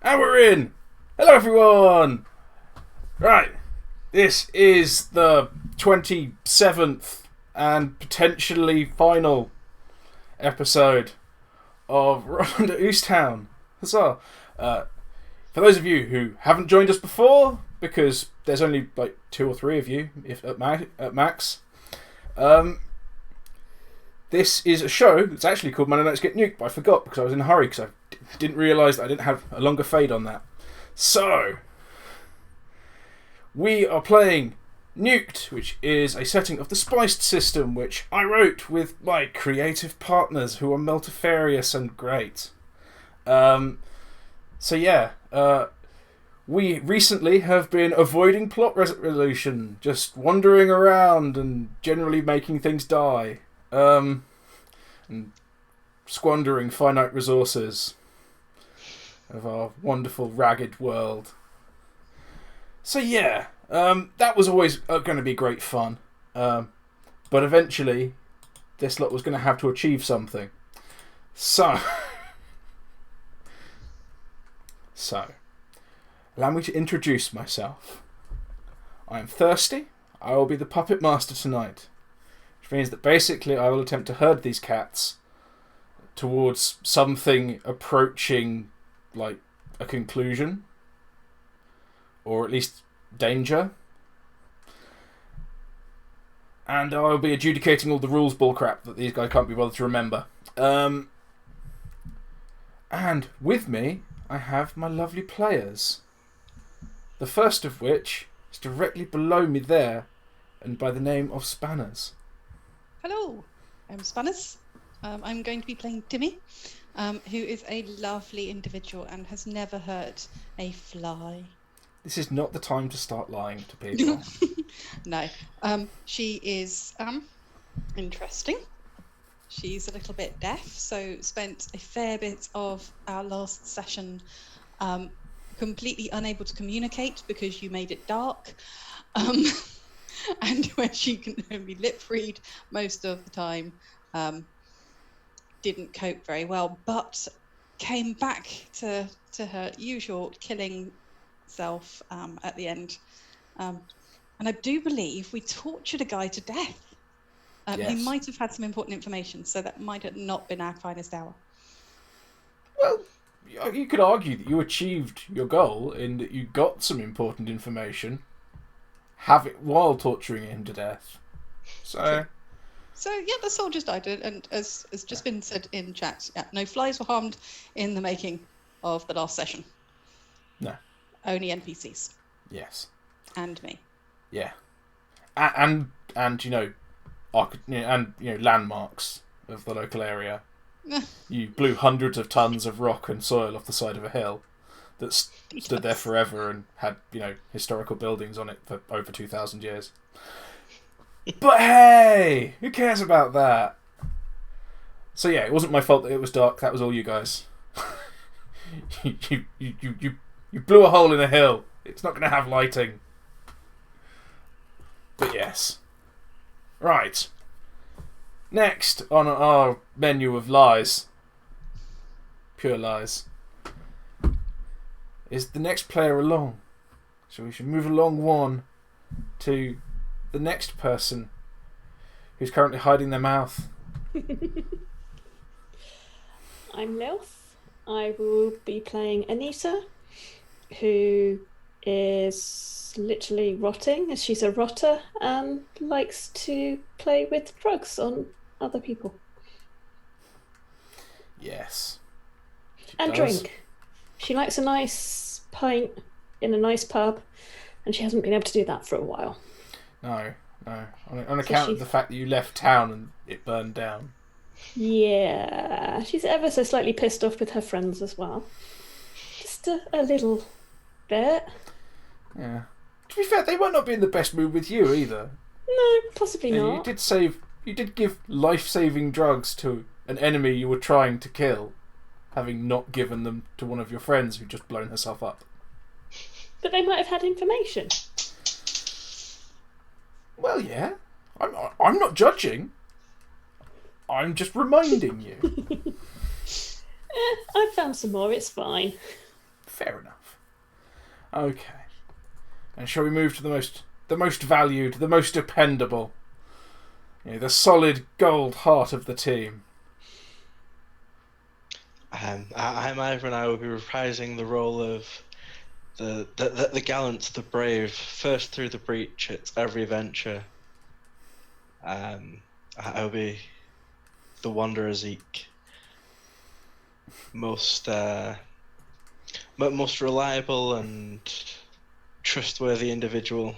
And we're in! Hello everyone! Right, this is the 27th and potentially final episode of Rolling to Ooze Town. Huzzah! For those of you who haven't joined us before, because there's only like 2 or 3 of you, if at max, this is a show that's actually called Monday Nights Get Nuked, but I forgot because I was in a hurry because I didn't realise that I didn't have a longer fade on that. So, we are playing Nuked, which is a setting of the spiced system, which I wrote with my creative partners who are multifarious and great. We recently have been avoiding plot resolution, just wandering around and generally making things die. And squandering finite resources of our wonderful ragged world. So yeah, that was always going to be great fun. But eventually, this lot was going to have to achieve something. So, allow me to introduce myself. I am thirsty. I will be the puppet master tonight. Which means that basically I will attempt to herd these cats towards something approaching, like, a conclusion. Or at least danger. And I will be adjudicating all the rules bullcrap that these guys can't be bothered to remember. And with me, I have my lovely players. The first of which is directly below me there, and by the name of Spanners. Hello, I'm Spanners. I'm going to be playing Timi, who is a lovely individual and has never hurt a fly. This is not the time to start lying to people. No. She is interesting. She's a little bit deaf, so spent a fair bit of our last session completely unable to communicate because you made it dark. And where she can only lip read most of the time, didn't cope very well, but came back to her usual killing self at the end. And I do believe we tortured a guy to death. Yes. He might have had some important information, so that might have not been our finest hour. Well, you could argue that you achieved your goal in that you got some important information, have it while torturing him to death. So yeah, the soldiers died, and as has just been said in chat, no flies were harmed in the making of the last session. No. Only NPCs. Yes. And me. Yeah. And landmarks of the local area. You blew hundreds of tons of rock and soil off the side of a hill that stood there forever and had, historical buildings on it for over 2,000 years. But hey, who cares about that? So yeah, it wasn't my fault that it was dark. That was all you guys. You blew a hole in a hill. It's not going to have lighting. But yes. Right. Next on our menu of lies, pure lies, is the next player along. So we should move along one to the next person who's currently hiding their mouth. I'm Lilth. I will be playing Anita, who is literally rotting, as she's a rotter and likes to play with drugs on other people. Yes. And drink. She likes a nice pint in a nice pub, and she hasn't been able to do that for a while. No. On account of the fact that you left town and it burned down. Yeah, she's ever so slightly pissed off with her friends as well. Just a little bit. Yeah. To be fair, they might not be in the best mood with you either. No, possibly and not. You did give life-saving drugs to an enemy you were trying to kill, having not given them to one of your friends who'd just blown herself up. But they might have had information. Well, yeah. I'm not judging. I'm just reminding you. I found some more, it's fine. Fair enough. Okay. And shall we move to the most valued, the most dependable, the solid gold heart of the team? I'm Eivor, and I will be reprising the role of the gallant, the brave, first through the breach at every venture. I will be the wanderer Zeke, most reliable and trustworthy individual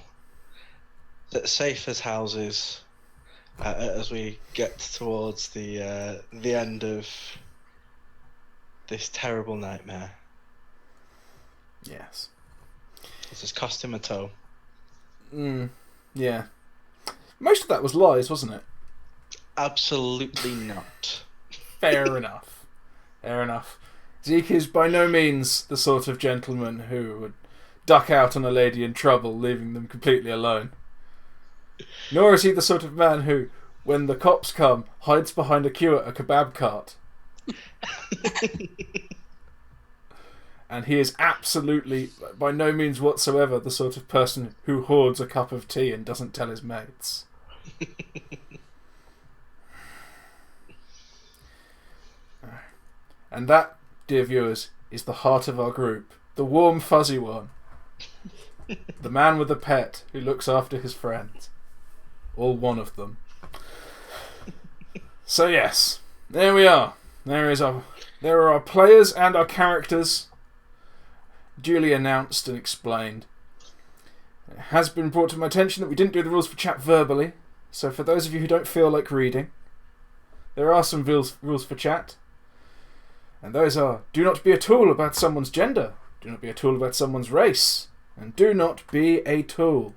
that's safe as houses as we get towards the end of this terrible nightmare. Yes. This has cost him a toe. Yeah. Most of that was lies, wasn't it? Absolutely not. Fair enough. Fair enough. Zeke is by no means the sort of gentleman who would duck out on a lady in trouble, leaving them completely alone. Nor is he the sort of man who, when the cops come, hides behind a queue at a kebab cart. And he is absolutely, by no means whatsoever, the sort of person who hoards a cup of tea and doesn't tell his mates. And that, dear viewers, is the heart of our group. The warm, fuzzy one. The man with a pet who looks after his friends. All one of them. So yes, there we are. There are our players and our characters duly announced and explained. It has been brought to my attention that we didn't do the rules for chat verbally, so for those of you who don't feel like reading, there are some rules for chat. And those are: do not be a tool about someone's gender, do not be a tool about someone's race, and do not be a tool.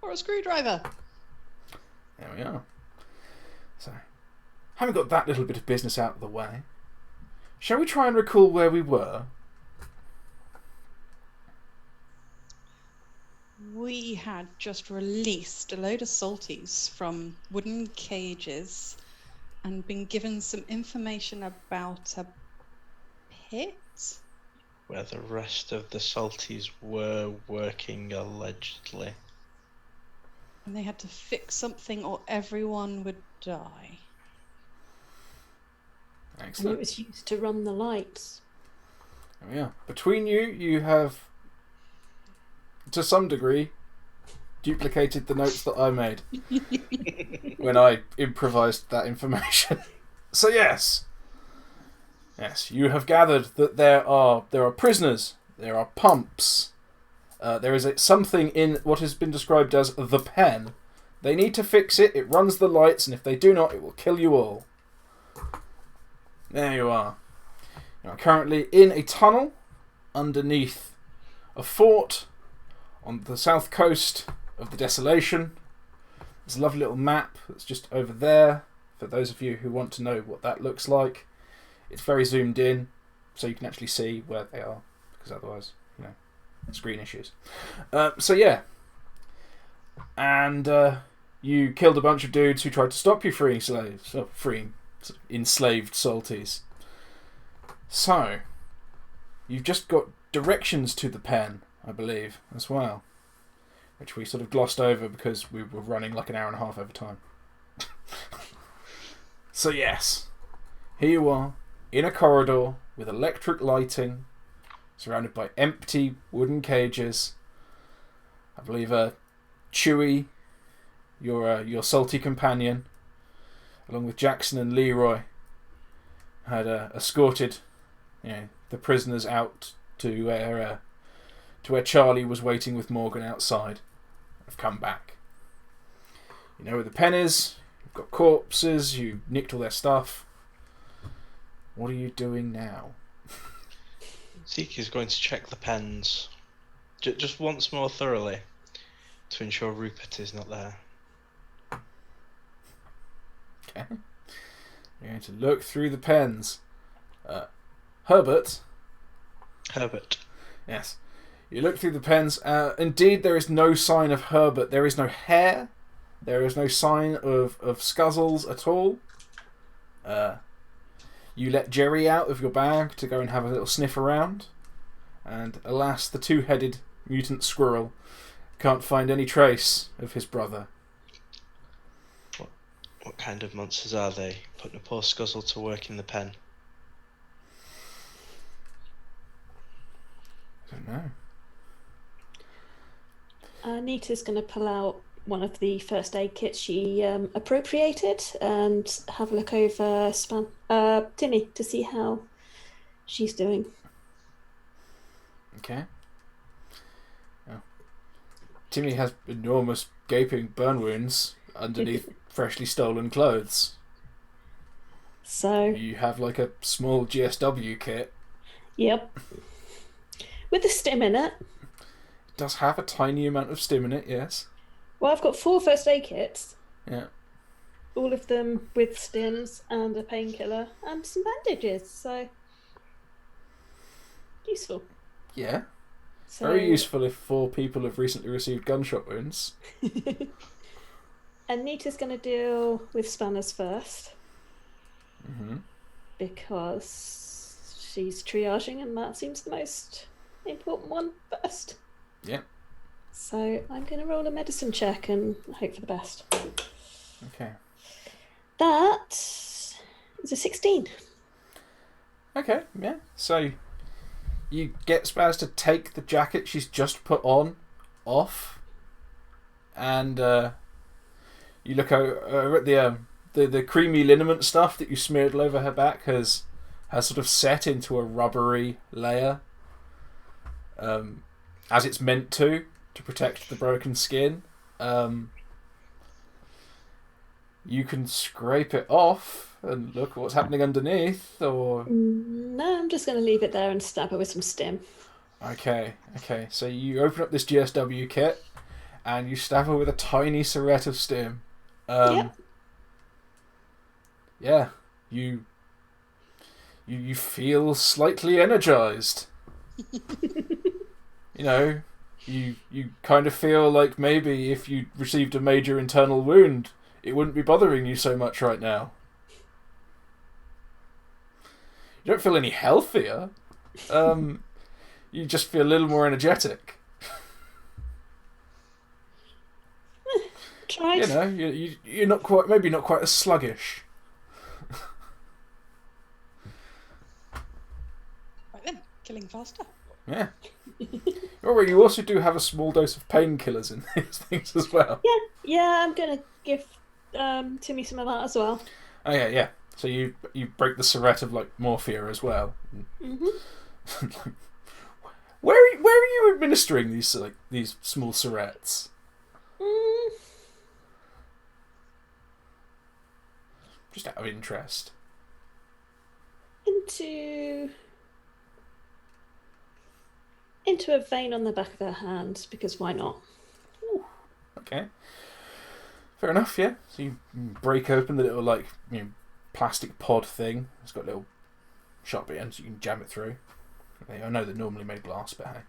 Or a screwdriver. There we are. So, having got that little bit of business out of the way, shall we try and recall where we were? We had just released a load of salties from wooden cages and been given some information about a pit. Where the rest of the Salties were working, allegedly. And they had to fix something or everyone would die. Excellent. And it was used to run the lights. There we are. Between you, you have, to some degree, duplicated the notes that I made when I improvised that information. So yes, you have gathered that there are prisoners, there are pumps, there is something in what has been described as the pen. They need to fix it. It runs the lights, and if they do not, it will kill you all. There you are. You are currently in a tunnel underneath a fort on the south coast of the Desolation. There's a lovely little map that's just over there for those of you who want to know what that looks like. It's very zoomed in, so you can actually see where they are, because otherwise, screen issues. So yeah. And you killed a bunch of dudes who tried to stop you freeing slaves, freeing enslaved salties. So, you've just got directions to the pen, I believe, as well, which we sort of glossed over because we were running like an hour and a half over time. So yes, here you are, in a corridor with electric lighting, surrounded by empty wooden cages. I believe Chewie, your salty companion, along with Jackson and Leroy, had escorted the prisoners out to where Charlie was waiting with Morgan outside. Have come back. You know where the pen is. You've got corpses. You nicked all their stuff. What are you doing now? Zeke is going to check the pens just once more thoroughly to ensure Rupert is not there. Okay. You're going to look through the pens. Herbert. Yes. You look through the pens. Indeed, there is no sign of Herbert. There is no hair. There is no sign of scuzzles at all. You let Jerry out of your bag to go and have a little sniff around. And alas, the two-headed mutant squirrel can't find any trace of his brother. What kind of monsters are they? Putting a poor Scuzzle to work in the pen. I don't know. Anita's going to pull out one of the first aid kits she appropriated and have a look over Timi to see how she's doing. Okay. Oh. Timi has enormous gaping burn wounds underneath freshly stolen clothes. So You have like a small GSW kit. Yep. With the stim in it. It does have a tiny amount of stim in it, yes. Well, I've got 4 first aid kits. Yeah. All of them with stims and a painkiller and some bandages, so useful. Yeah. So... Very useful if 4 people have recently received gunshot wounds. Anita's going to deal with spanners first. Mm-hmm. Because she's triaging and that seems the most important one first. Yeah. So I'm going to roll a medicine check and hope for the best. Okay. That is a 16. Okay, yeah. So you get Spaz to take the jacket she's just put on off, and you look over at the creamy liniment stuff that you smeared all over her back has sort of set into a rubbery layer, as it's meant to protect the broken skin. You can scrape it off and look at what's happening underneath, or... No, I'm just going to leave it there and stab her with some stim. Okay. So you open up this GSW kit, and you stab her with a tiny serret of stim. Yep. Yeah. You feel slightly energized. You kind of feel like maybe if you received a major internal wound, it wouldn't be bothering you so much right now. You don't feel any healthier. You just feel a little more energetic. Tried. You're not quite, maybe not quite as sluggish. Right then, killing faster. Yeah. Or you also do have a small dose of painkillers in these things as well. Yeah, I'm going to give Timi some of that as well. Oh yeah. So you break the serret of like morphia as well. Mm-hmm. Where are you administering these small serrets? Just out of interest. Into a vein on the back of her hand, because why not? Ooh, okay. Fair enough, yeah. So you break open the little plastic pod thing. It's got a little sharp end so you can jam it through. Okay, I know they're normally made glass, but hey.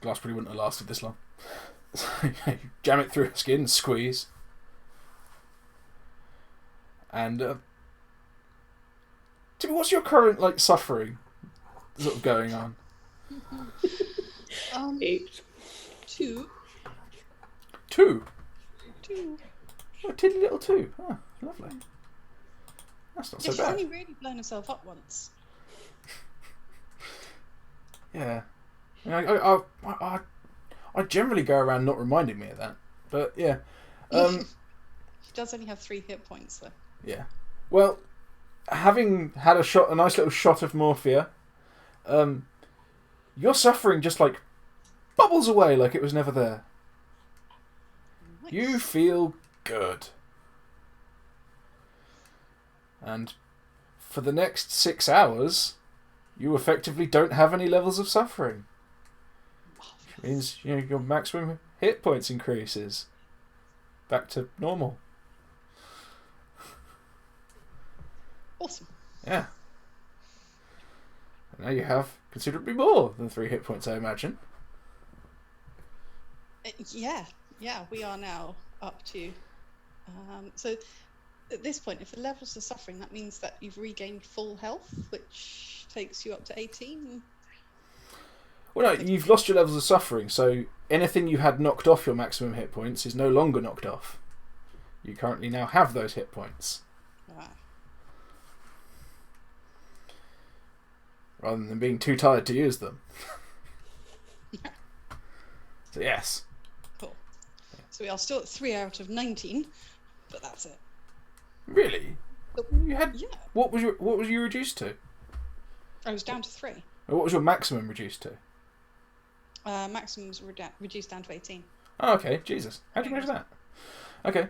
Glass probably wouldn't have lasted this long. So you jam it through her skin, squeeze. And Timi, what's your current suffering sort of going on? 8. 2. 2? 2. Oh, a tinny little 2. Oh, lovely. That's not so She's bad. only really blown herself up once. Yeah. I generally go around not reminding me of that, but yeah. She does only have 3 hit points though. Yeah. Well, having had a nice little shot of morphia, your suffering just bubbles away like it was never there. Nice. You feel good. And for the next 6 hours, you effectively don't have any levels of suffering. Which means your maximum hit points increases back to normal. Awesome. Yeah. And now you have considerably more than 3 hit points, I imagine. Yeah, we are now up to... so at this point, if the levels are suffering, that means that you've regained full health, which takes you up to 18. Well, no, you've lost your levels of suffering, so anything you had knocked off your maximum hit points is no longer knocked off. You currently now have those hit points. Ah. Rather than being too tired to use them. So yes. Cool. So we are still at 3 out of 19, but that's it. Really? You had Yeah. what was you reduced to? I was down to 3. Or what was your maximum reduced to? Maximums were reduced down to 18. Oh, okay. Jesus. How'd you manage that? Okay.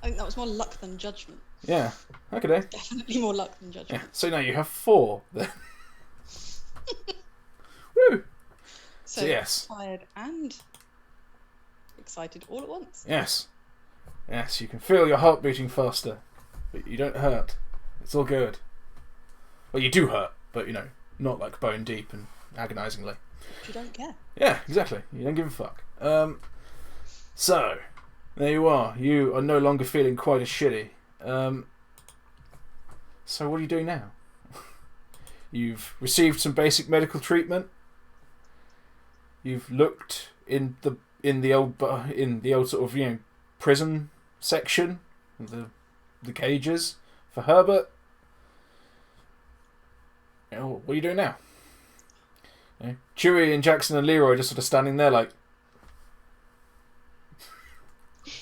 I think that was more luck than judgment. Yeah. Okay. Then. Definitely more luck than judgment. Yeah. So now you have 4 then. Woo! So yes. tired and excited all at once. Yes. Yes, you can feel your heart beating faster. But you don't hurt. It's all good. Well, you do hurt, but you know, not like bone deep and agonisingly. But you don't care. Yeah, exactly. You don't give a fuck. So, there you are. You are no longer feeling quite as shitty. So what are you doing now? You've received some basic medical treatment. You've looked in the old sort of, you know, prison section, the cages for Herbert. You know, what are you doing now? You know, Chewie and Jackson and Leroy just sort of standing there like.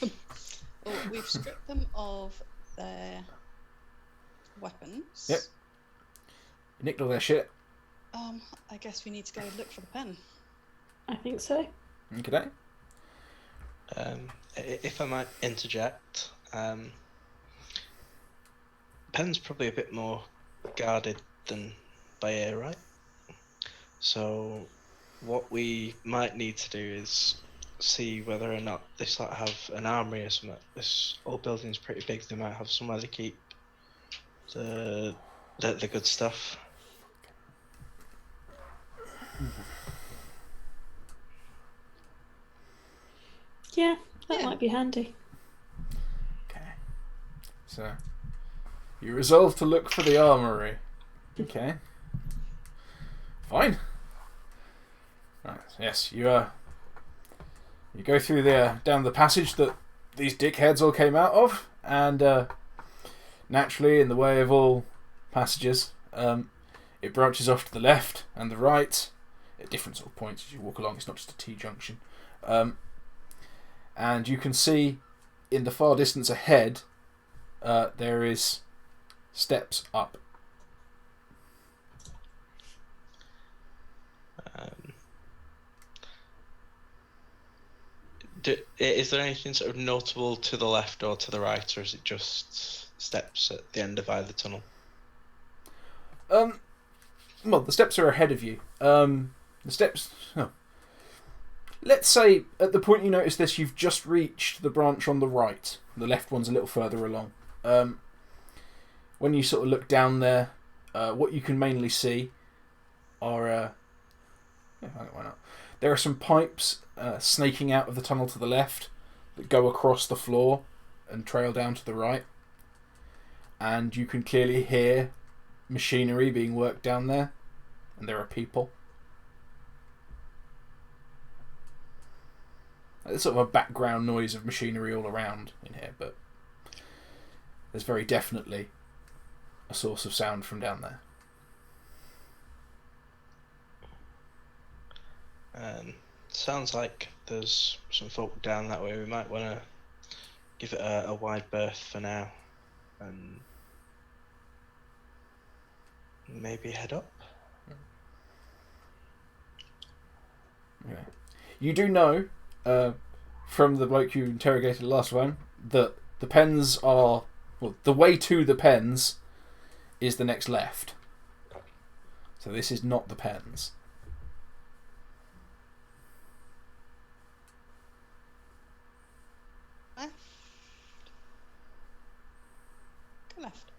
Well, we've stripped them of their weapons. Yep. You nicked all their shit. I guess we need to go look for the pen. I think so. Okay. If I might interject, pen's probably a bit more guarded than by air, right? So what we might need to do is see whether or not this like have an armory or something. This old building's pretty big. They might have somewhere to keep the good stuff. Yeah, that Yeah. might be handy. Okay. So, you resolve to look for the armory. Okay. Fine. Right. Yes, you go through down the passage that these dickheads all came out of, and naturally, in the way of all passages, it branches off to the left and the right at different sort of points as you walk along. It's not just a T-junction. And you can see in the far distance ahead, there is steps up. Is there anything sort of notable to the left or to the right, or is it just steps at the end of either tunnel? Well, the steps are ahead of you. The steps. Oh. Let's say at the point you notice this, you've just reached the branch on the right. The left one's a little further along. When you sort of look down there, what you can mainly see are. Why not? There are some pipes snaking out of the tunnel to the left that go across the floor and trail down to the right. And you can clearly hear machinery being worked down there. And there are people. There's sort of a background noise of machinery all around in here, but there's very definitely a source of sound from down there. Sounds like there's some folk down that way. We might want to give it a wide berth for now, and maybe head up. Okay. You do know, from the bloke you interrogated last time, that the pens are... Well, the way to the pens is the next left. So this is not the pens. Left. Go left.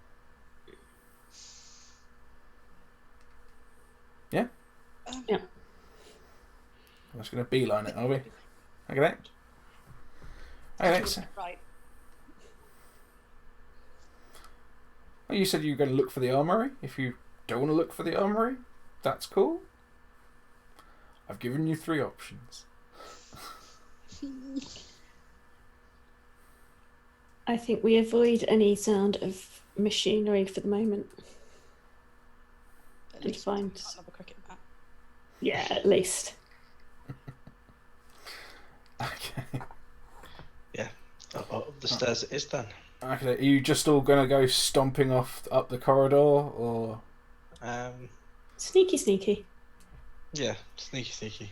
Yeah? Yeah. I'm just going to beeline it, are we? Okay. Okay. So, Right. well, you said you were going to look for the armory. If you don't want to look for the armory, that's cool. I've given you 3 options. I think we avoid any sound of machinery for the moment. At And least find... another cricket bat. Yeah, at least. Okay. Yeah. Up the stairs it is then. Okay. Are you just all gonna go stomping off up the corridor, or? Sneaky, sneaky. Yeah, sneaky.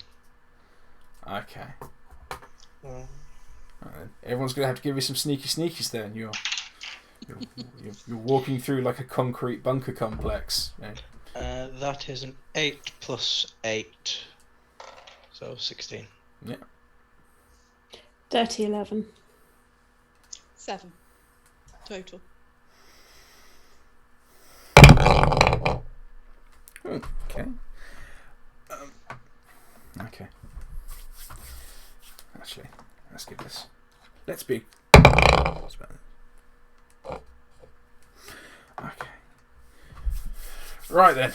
Okay. Well, Alright. Everyone's gonna have to give you some sneaky sneakies then. You're walking through like a concrete bunker complex. that is an 8 plus 8. So 16. Yeah. Dirty 11. 7 total. Okay. Okay. Actually, let's give this. Let's be. Okay. Right then.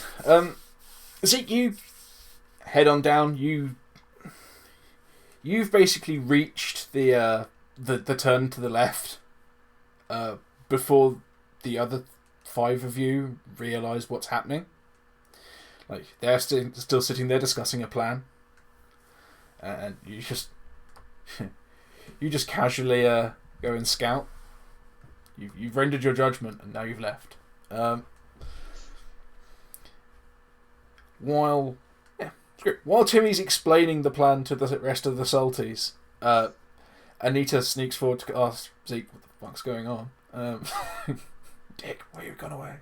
Zeke, you head on down. You've basically reached the turn to the left. Before the other 5 of you realise what's happening. Like, they're still sitting there discussing a plan. And you just casually go and scout. You've rendered your judgment and now you've left. While Timi's explaining the plan to the rest of the Salties, Anita sneaks forward to ask Zeke what the fuck's going on. Dick, where you gone away?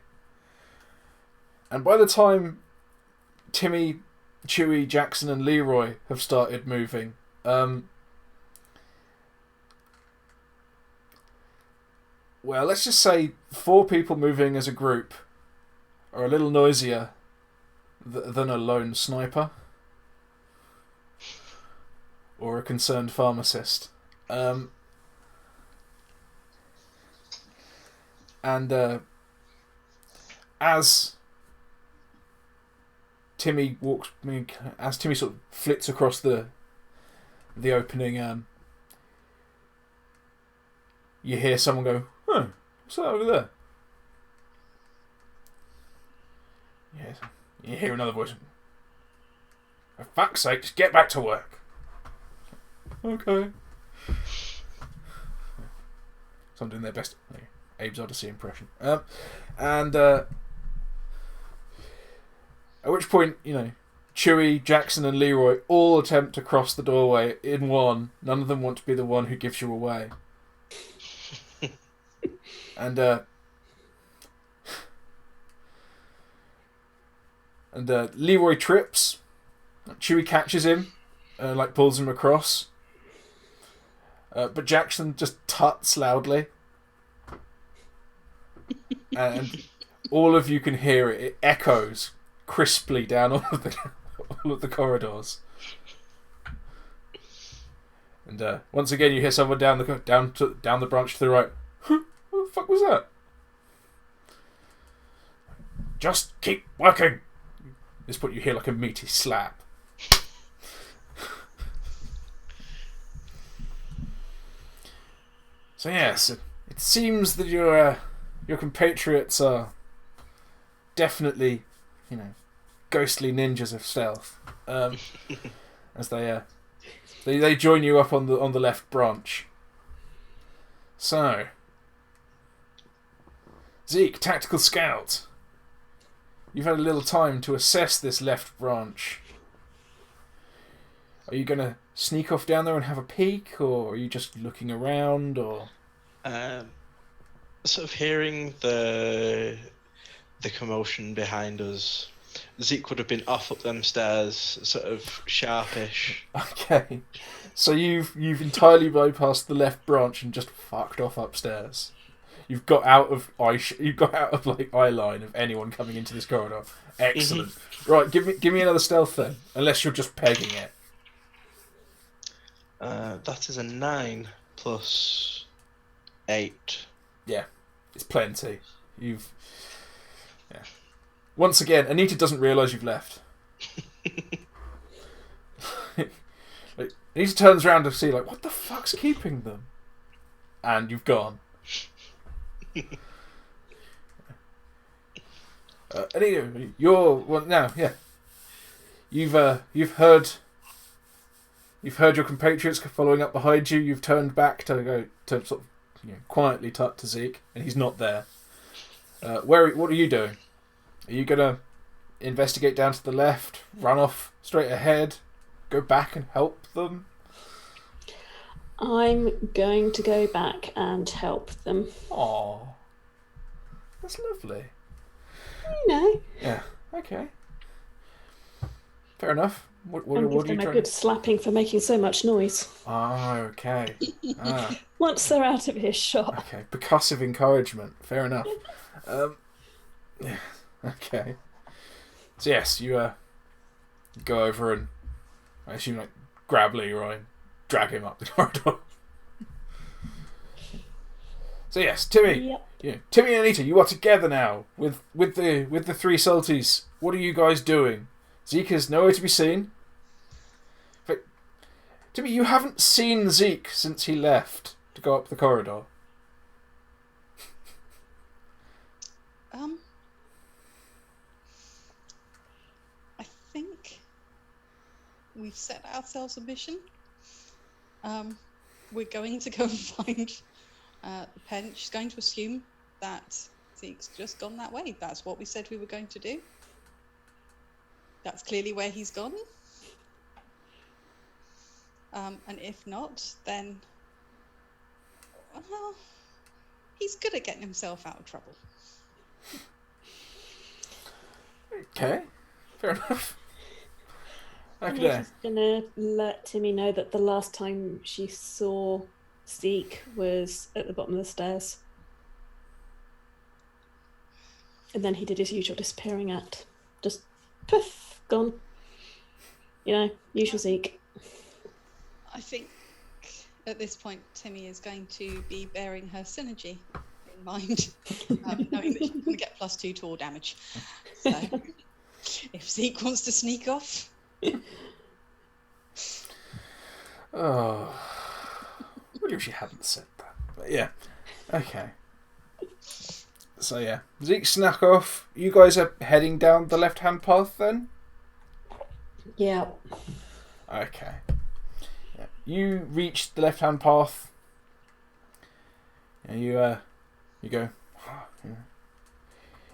And by the time Timi, Chewie, Jackson and Leroy have started moving, well, let's just say 4 people moving as a group are a little noisier than a lone sniper or a concerned pharmacist. And as Timi sort of flits across the opening, you hear someone go, "Huh, what's that over there?" Yes, you hear another voice. "For fuck's sake, just get back to work." Okay. So I'm doing their best. Abe's Odyssey impression. And at which point, Chewie, Jackson and Leroy all attempt to cross the doorway in one. None of them want to be the one who gives you away. And Leroy trips. Chewie catches him, pulls him across. But Jackson just tuts loudly. And all of you can hear it. It echoes crisply down all of the corridors. And once again, you hear someone down the branch to the right. What the fuck was that? Just keep working. At this point, you hear like a meaty slap. So yes, it seems that your compatriots are definitely, ghostly ninjas of stealth. As they join you up on the left branch. So, Zeke, tactical scout. You've had a little time to assess this left branch. Are you gonna sneak off down there and have a peek, or are you just looking around, or? Sort of hearing the commotion behind us, Zeke would have been off up them stairs, sort of sharpish. Okay, so you've entirely bypassed the left branch and just fucked off upstairs. You've got out of eye line of anyone coming into this corridor. Excellent. Right, give me another stealth then, unless you're just pegging it. That is a 9 plus 8. Yeah, it's plenty. Once again, Anita doesn't realise you've left. Like, he just turns around to see, like, what the fuck's keeping them? And you've gone. Anyway, You've heard your compatriots following up behind you. You've turned back to go to sort of quietly talk to Zeke, and he's not there. What are you doing? Are you gonna investigate down to the left, run off straight ahead, go back and help them? I'm going to go back and help them. Aww, that's lovely. Yeah. Okay. Fair enough. What And are give you them a trying? good slapping for making so much noise. Ah, okay. Once they're out of earshot. Okay. Percussive encouragement. Fair enough. Yeah. Okay. So yes, you go over and I assume grab Leroy and drag him up the corridor. So yes, Timi. Yep. Yeah, Timi and Anita, you are together now with the three Salties. What are you guys doing? Zeke is nowhere to be seen. But Timi, you haven't seen Zeke since he left to go up the corridor. I think we've set ourselves a mission. We're going to go and find the pen. She's going to assume that Zeke's just gone that way. That's what we said we were going to do. That's clearly where he's gone. And if not, then well, he's good at getting himself out of trouble. Okay, fair enough. Anita's gonna let Timi know that the last time she saw Zeke was at the bottom of the stairs. And then he did his usual disappearing act. Just poof, gone. Usual Zeke. I think at this point Timi is going to be bearing her synergy in mind, knowing that she's going to get +2 to all damage. So if Zeke wants to sneak off. Oh, I wish she hadn't said that. But yeah, okay. So yeah, Zeke snuck off. You guys are heading down the left-hand path then? Yeah. Okay. Yeah. You reach the left-hand path. And you go.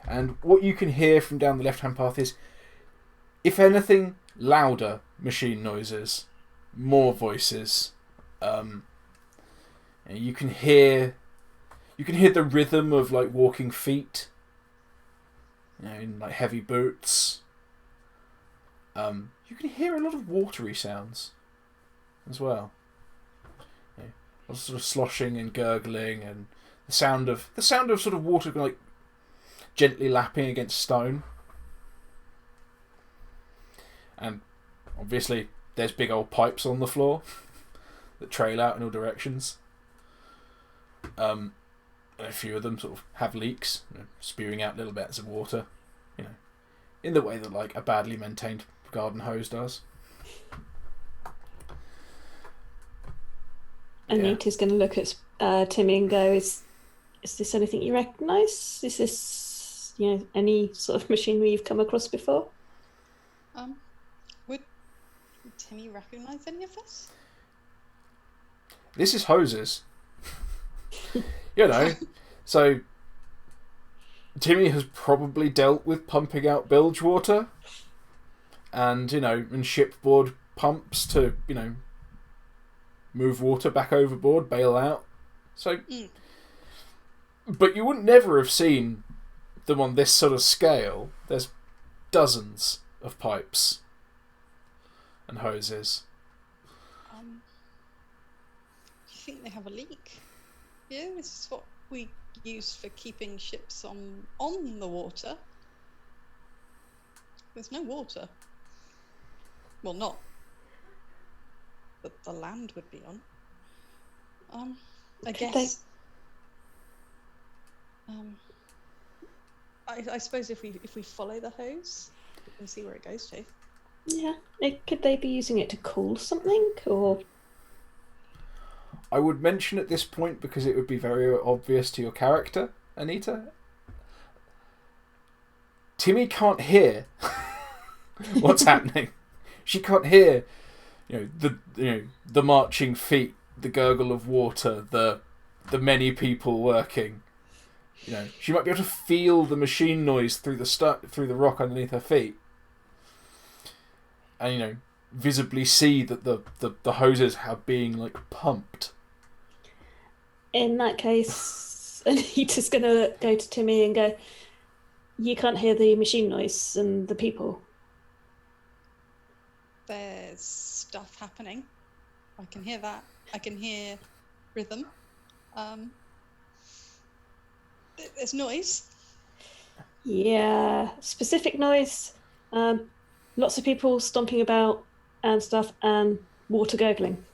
And what you can hear from down the left-hand path is, if anything, louder machine noises, more voices. And you can hear the rhythm of walking feet, in heavy boots. You can hear a lot of watery sounds as well. A lot of sort of sloshing and gurgling, and the sound of sort of water gently lapping against stone. And obviously there's big old pipes on the floor that trail out in all directions. And a few of them sort of have leaks, spewing out little bits of water, in the way that a badly maintained garden hose does. Anita's going to look at Timi and go, is this anything you recognise? Is this, any sort of machinery you've come across before? Would Timi recognise any of this? This is hoses. So Timi has probably dealt with pumping out bilge water and, and shipboard pumps to, move water back overboard, bail out. So, but you would never have seen them on this sort of scale. There's dozens of pipes and hoses. Do you think they have a leak? Yeah, this is what we use for keeping ships on the water. There's no water. Well, not that the land would be on. I guess. I suppose if we follow the hose, we can see where it goes to. Yeah. Could they be using it to cool something, or? I would mention at this point, because it would be very obvious to your character, Anita. Timi can't hear what's happening. She can't hear, the marching feet, the gurgle of water, the many people working. She might be able to feel the machine noise through the rock underneath her feet, and visibly see that the hoses are being pumped. In that case, Anita's gonna go to Timi and go, "You can't hear the machine noise and the people." There's stuff happening. I can hear that. I can hear rhythm. There's noise. Yeah, specific noise. Lots of people stomping about and stuff, and water gurgling.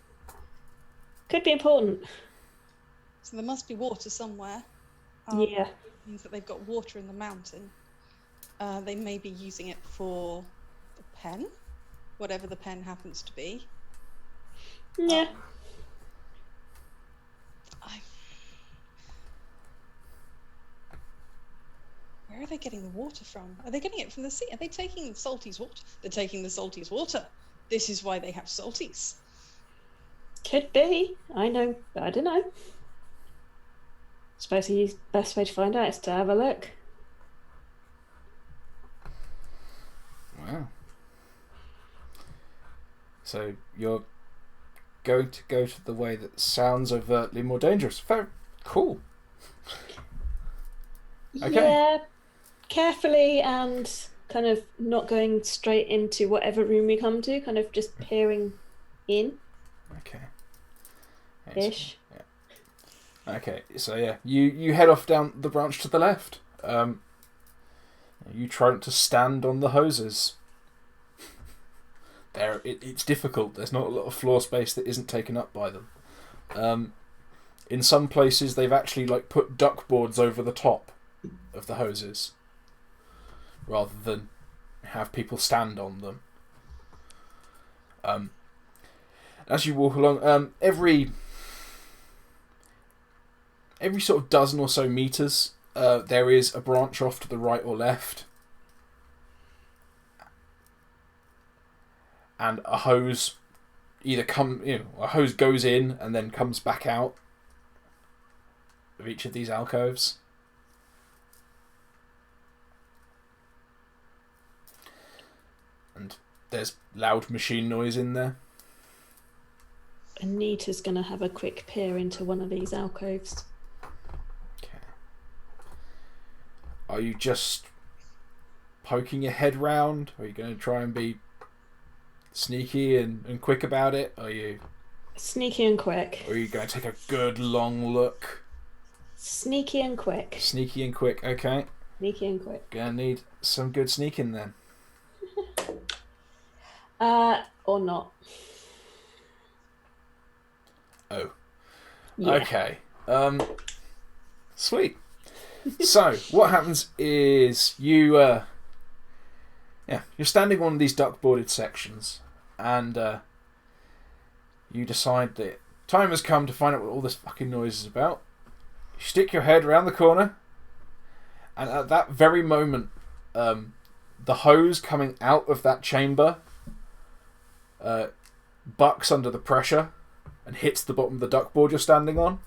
Could be important. So there must be water somewhere. Yeah. Means that they've got water in the mountain. They may be using it for the pen, whatever the pen happens to be. Yeah. Where are they getting the water from? Are they getting it from the sea? Are they taking the Salties water? They're taking the Salties water. This is why they have Salties. Could be. I don't know. Suppose the best way to find out is to have a look. Wow. So you're going to go to the way that sounds overtly more dangerous. Very cool. Okay. Yeah, carefully and kind of not going straight into whatever room we come to, kind of just peering in. Okay. Ish. Yeah. Okay, so yeah, you head off down the branch to the left. You try to stand on the hoses. It's difficult. There's not a lot of floor space that isn't taken up by them. In some places, they've actually put duck boards over the top of the hoses, rather than have people stand on them. As you walk along, every sort of dozen or so meters, there is a branch off to the right or left, and a hose a hose goes in and then comes back out of each of these alcoves. And there's loud machine noise in there. Anita's going to have a quick peer into one of these alcoves. Okay. Are you just poking your head round? Or are you going to try and be sneaky and quick about it? Are you sneaky and quick? Or are you going to take a good long look? Sneaky and quick. Sneaky and quick, okay. Sneaky and quick. Gonna need some good sneaking then. Or not. Oh. Yeah. Okay. Sweet. So, what happens is you're standing on these duck-boarded sections, and you decide that time has come to find out what all this fucking noise is about. You stick your head around the corner, and at that very moment, the hose coming out of that chamber bucks under the pressure and hits the bottom of the duckboard you're standing on.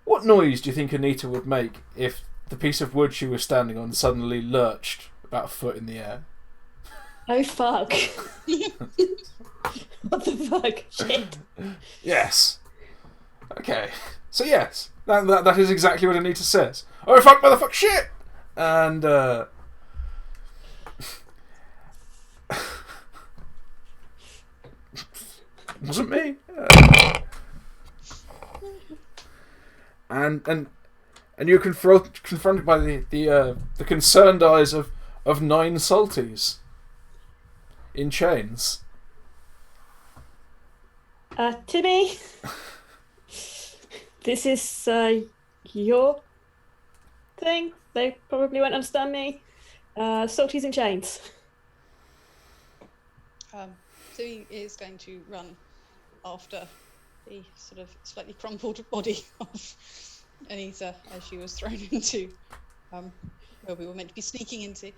What noise do you think Anita would make if the piece of wood she was standing on suddenly lurched about a foot in the air? Oh fuck. What the fuck? Shit. Yes. Okay. So yes, that is exactly what Anita says. Oh fuck, motherfuck, shit! And wasn't me. And you're confronted by the concerned eyes of 9 Salties in chains. Timi, this is your thing. They probably won't understand me. Salties in chains. Timi is going to run after the sort of slightly crumpled body of Anita as she was thrown into where we were meant to be sneaking into.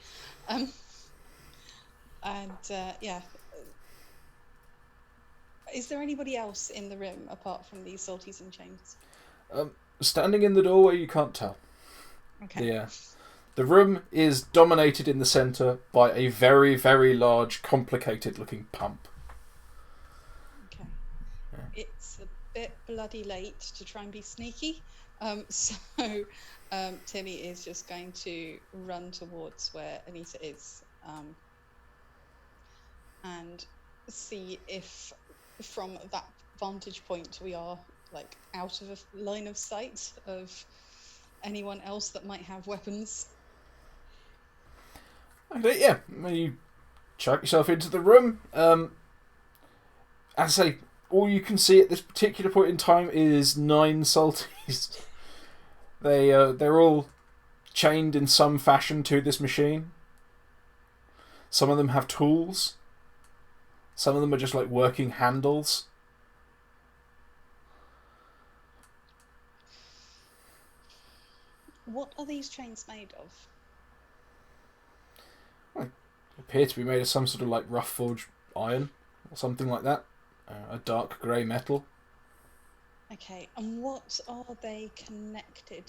Yeah. Is there anybody else in the room apart from these salties in chains? Standing in the doorway, you can't tell. Okay. Yeah. The room is dominated in the centre by a very, very large, complicated-looking pump. Okay. Yeah. It's a bit bloody late to try and be sneaky, so Timi is just going to run towards where Anita is and see if from that vantage point we are like out of a line of sight of anyone else that might have weapons. Okay, yeah. You chuck yourself into the room. As I say, all you can see at this particular point in time is 9 salties. They're all chained in some fashion to this machine. Some of them have tools. Some of them are just like working handles. What are these chains made of? They appear to be made of some sort of like rough forged iron or something like that. A dark grey metal. Okay, and what are they connected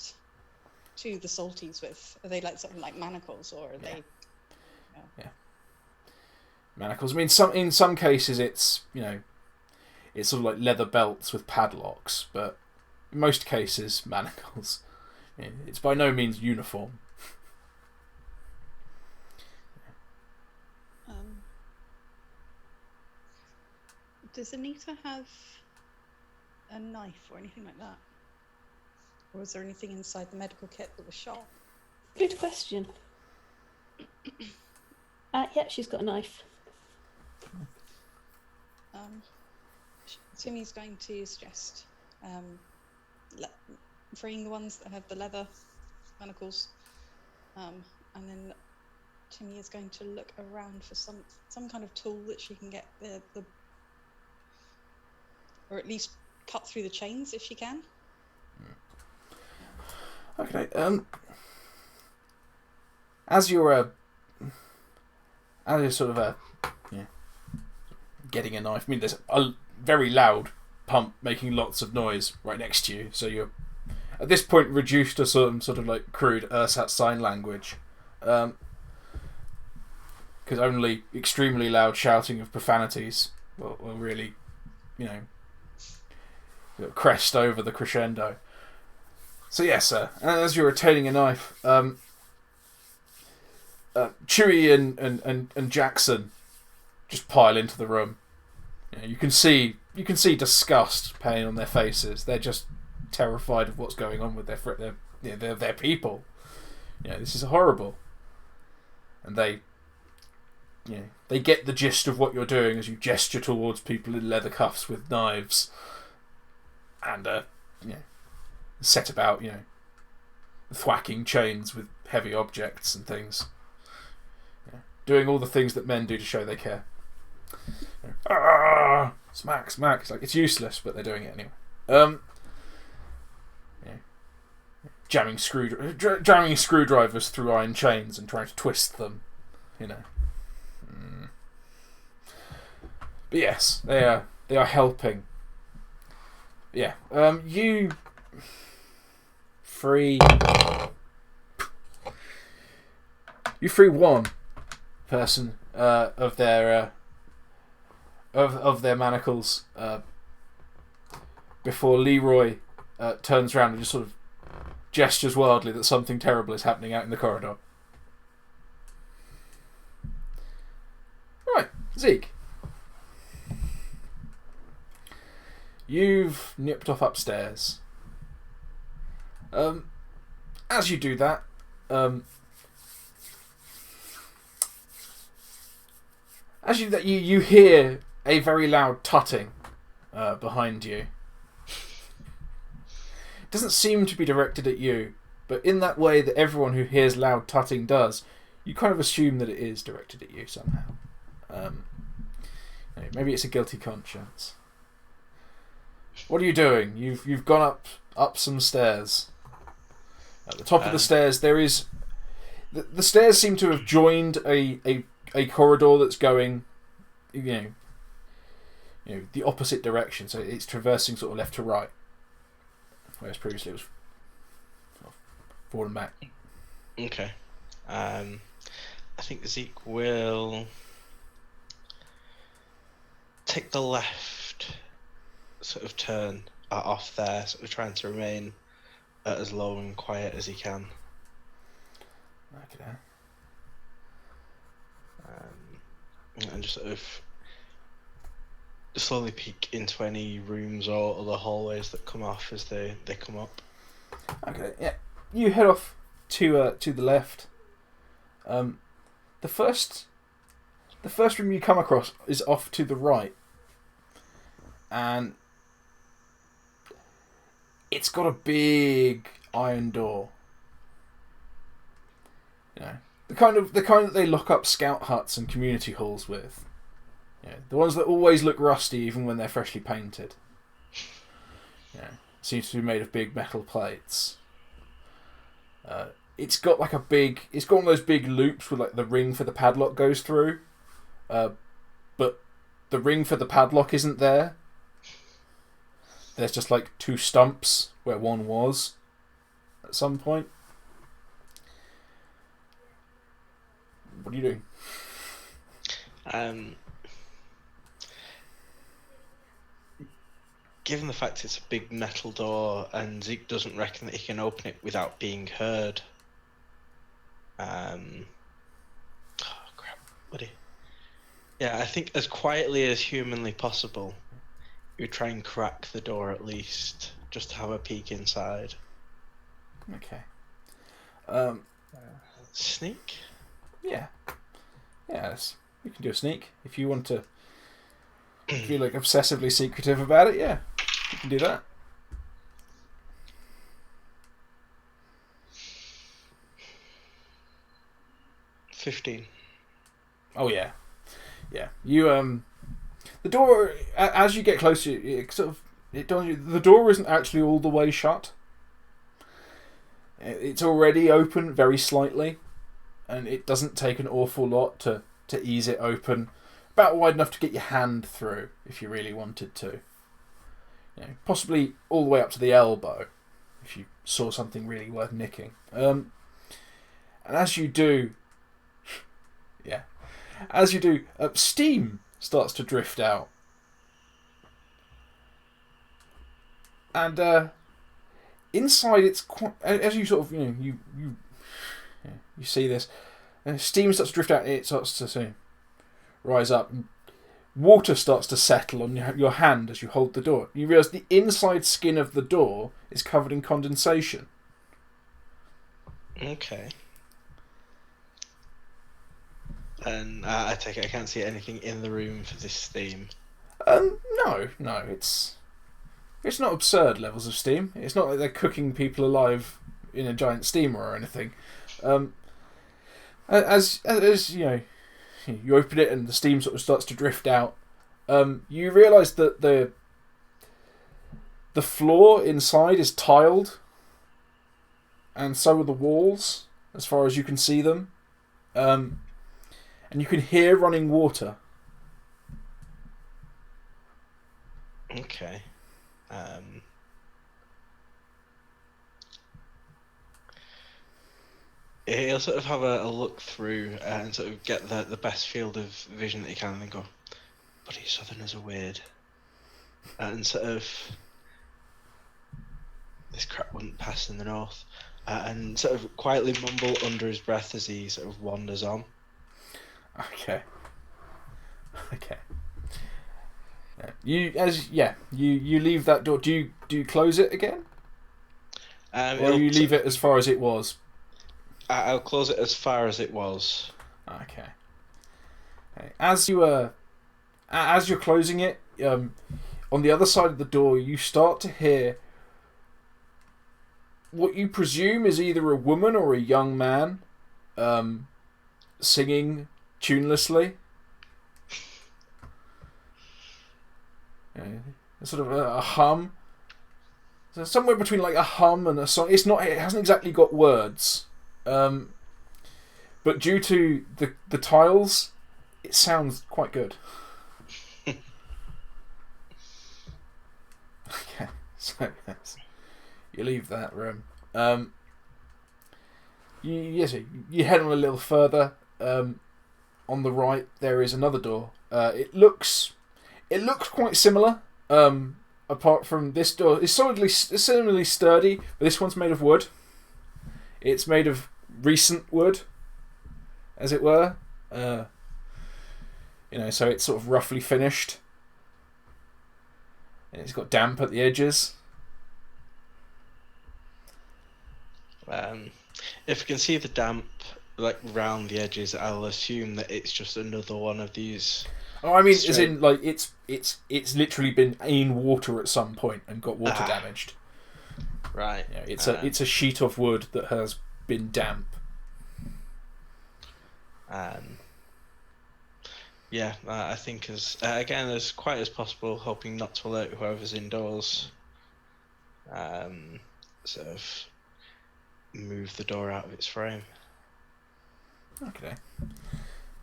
to the salties with? Are they like something like manacles, or are they? Yeah. Manacles. I mean, in some cases it's it's sort of like leather belts with padlocks, but in most cases manacles. It's by no means uniform. Does Anita have a knife or anything like that? Or was there anything inside the medical kit that was sharp? Good question. Yeah, she's got a knife. Timi's going to suggest freeing the ones that have the leather manacles, and then Timi is going to look around for some kind of tool that she can get the or at least cut through the chains if she can. Okay. As you're sort of getting a knife. I mean, there's a very loud pump making lots of noise right next to you, so you're at this point reduced to some sort of like crude ersatz sign language, because only extremely loud shouting of profanities will really, crest over the crescendo. So yes, sir. And as you're retaining a knife, Chewie and Jackson just pile into the room. You can see disgust painted on their faces. They're just terrified of what's going on with their people. This is horrible. And they get the gist of what you're doing as you gesture towards people in leather cuffs with knives, and set about thwacking chains with heavy objects and things. Doing all the things that men do to show they care. Smack, smack. It's like it's useless, but they're doing it anyway. Jamming screwdrivers through iron chains and trying to twist them. But yes, they are helping. Yeah. You free one person of their manacles before Leroy turns around and just sort of gestures wildly that something terrible is happening out in the corridor. Right, Zeke. You've nipped off upstairs. As you do that, you hear a very loud tutting behind you. It doesn't seem to be directed at you, but in that way that everyone who hears loud tutting does, you kind of assume that it is directed at you somehow. Maybe it's a guilty conscience. What are you doing? You've gone up some stairs. At the top of the stairs, there is the stairs seem to have joined a corridor that's going, the opposite direction. So it's traversing sort of left to right, whereas previously it was forward and back. Okay. I think Zeke will take the left sort of turn off there, sort of trying to remain as low and quiet as he can. Okay. And just sort of slowly peek into any rooms or other hallways that come off as they come up. Okay, yeah. You head off to the left. The first room you come across is off to the right, and it's got a big iron door. The kind that they lock up scout huts and community halls with. The ones that always look rusty even when they're freshly painted. Seems to be made of big metal plates. It's got one of those big loops with the ring for the padlock goes through, but the ring for the padlock isn't there. There's just two stumps where one was at some point. What are you doing? Given the fact it's a big metal door and Zeke doesn't reckon that he can open it without being heard. Oh crap, buddy. Yeah, I think as quietly as humanly possible, you would try and crack the door at least, just to have a peek inside. Okay. Sneak? Yeah. Yes. You can do a sneak if you want to feel obsessively secretive about it. Yeah, you can do that. $15. Oh yeah. You the door as you get closer, the door isn't actually all the way shut. It's already open very slightly, and it doesn't take an awful lot to ease it open. About wide enough to get your hand through if you really wanted to. Possibly all the way up to the elbow if you saw something really worth nicking. And as you do, steam starts to drift out. And inside it's quite, as you sort of you see this, steam starts to drift out. It starts to rise up, and water starts to settle on your hand as you hold the door. You realise the inside skin of the door is covered in condensation. Okay. And I take it I can't see anything in the room for this steam. No, it's not absurd levels of steam. It's not like they're cooking people alive in a giant steamer or anything. As you open it and the steam sort of starts to drift out. You realise that the floor inside is tiled, and so are the walls, as far as you can see them. And you can hear running water. Okay. He'll sort of have a look through and sort of get the best field of vision that he can, and then go, "Bloody Southerners are weird," and sort of this crap wouldn't pass in the north, and sort of quietly mumble under his breath as he sort of wanders on. Okay. You leave that door. Do you close it again, or you leave it as far as it was? I'll close it as far as it was. Okay. As you're closing it, on the other side of the door, you start to hear what you presume is either a woman or a young man, singing tunelessly. Sort of a hum. So somewhere between like a hum and a song. It hasn't exactly got words. But due to the tiles, it sounds quite good. Okay, so yes, you leave that room. You head on a little further. On the right, there is another door. It looks quite similar. Apart from this door, it's similarly sturdy, but this one's made of wood. It's made of recent wood, as it were. So it's sort of roughly finished. And it's got damp at the edges. If you can see the damp like round the edges, I'll assume that it's just another one of these. Oh, I mean, as in like it's literally been in water at some point and got water damaged. Right. Yeah, it's a sheet of wood that has been damp. I think as quiet as possible, hoping not to alert whoever's indoors. Sort of move the door out of its frame. Okay.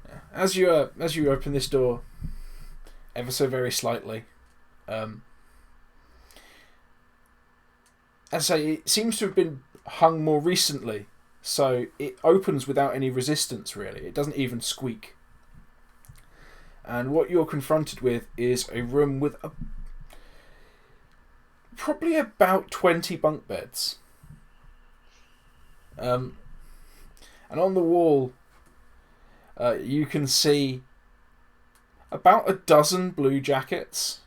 Yeah. As you open this door, ever so very slightly, as I say, it seems to have been hung more recently, so it opens without any resistance. Really, it doesn't even squeak. And what you're confronted with is a room with probably about 20 bunk beds. And on the wall, you can see about a dozen blue jackets.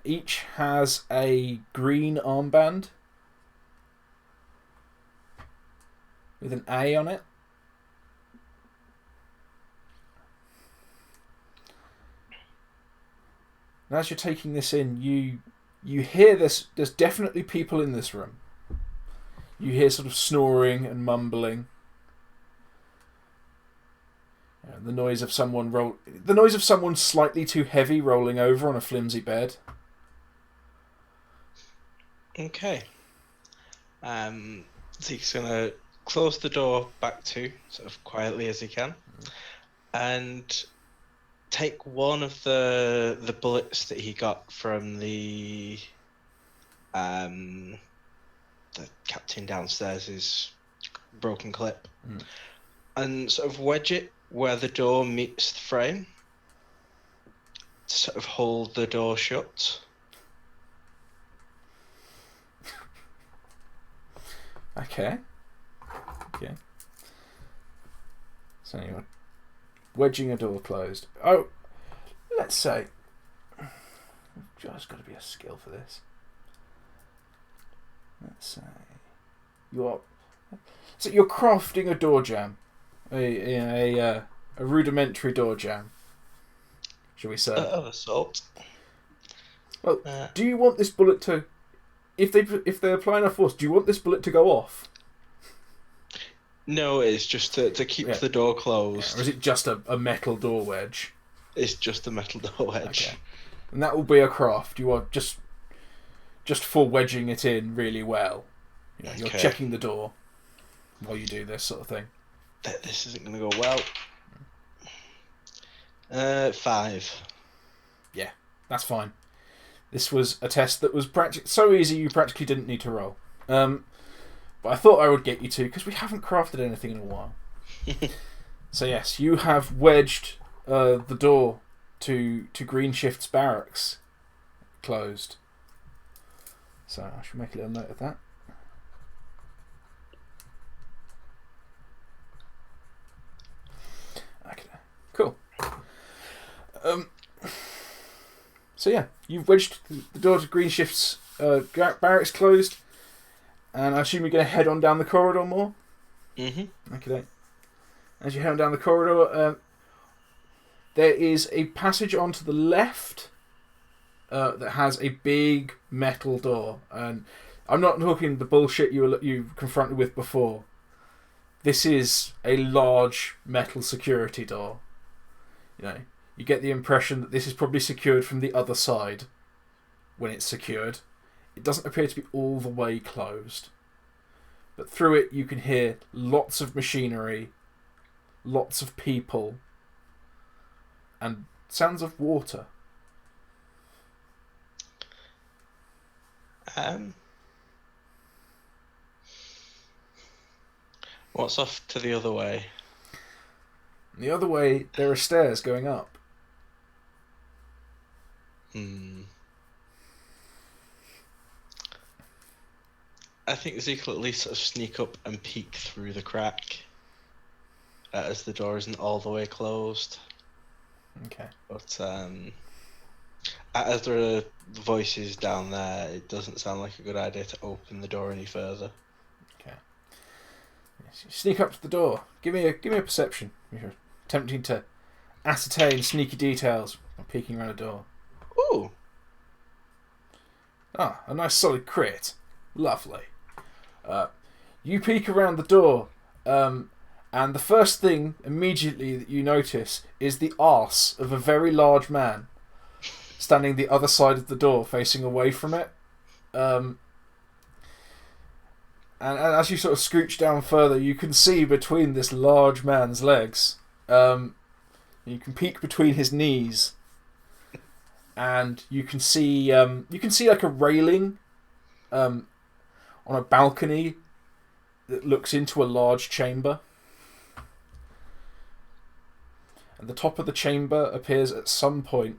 Each has a green armband with an A on it. And as you're taking this in, you hear this. There's definitely people in this room. You hear sort of snoring and mumbling. The noise of someone slightly too heavy rolling over on a flimsy bed. Okay. Zeke's gonna close the door back to, sort of quietly as he can, and take one of the bullets that he got from the captain downstairs' broken clip, and sort of wedge it where the door meets the frame to sort of hold the door shut. Okay. So you're wedging a door closed. Oh, let's say... There's got to be a skill for this. Let's say... You're crafting a door jamb. A rudimentary door jamb, shall we say? Of assault. Well, do you want this bullet to... If they apply enough force, do you want this bullet to go off? No, it's just to keep the door closed. Yeah, or is it just a metal door wedge? It's just a metal door wedge. Okay. And that will be a craft. You are just for wedging it in really well. You're checking the door while you do this sort of thing. This isn't going to go well. 5. Yeah, that's fine. This was a test that was so easy you practically didn't need to roll. But I thought I would get you to, because we haven't crafted anything in a while. So yes, you have wedged the door to Greenshift's barracks closed. So I should make a little note of that. Okay, cool. So yeah, you've wedged the door to Greenshift's barracks closed, and I assume you're going to head on down the corridor more? Mm-hmm. Okay. As you head on down the corridor, there is a passage onto the left that has a big metal door, and I'm not talking the bullshit you were confronted with before. this is a large metal security door. You know, you get the impression that this is probably secured from the other side when it's secured. It doesn't appear to be all the way closed. But through it you can hear lots of machinery, lots of people, and sounds of water. What's off to the other way? The other way, there are stairs going up. I think Zeke will at least sort of sneak up and peek through the crack as the door isn't all the way closed. Okay. But as there are voices down there, it doesn't sound like a good idea to open the door any further. Okay. Yes, you sneak up to the door. Give me a perception. You're attempting to ascertain sneaky details by peeking around a door. Ooh. Ah, a nice solid crit. Lovely. You peek around the door, and the first thing immediately that you notice is the arse of a very large man standing the other side of the door, facing away from it. And as you sort of scooch down further, you can see between this large man's legs. You can peek between his knees, and you can see like a railing on a balcony that looks into a large chamber. And the top of the chamber appears at some point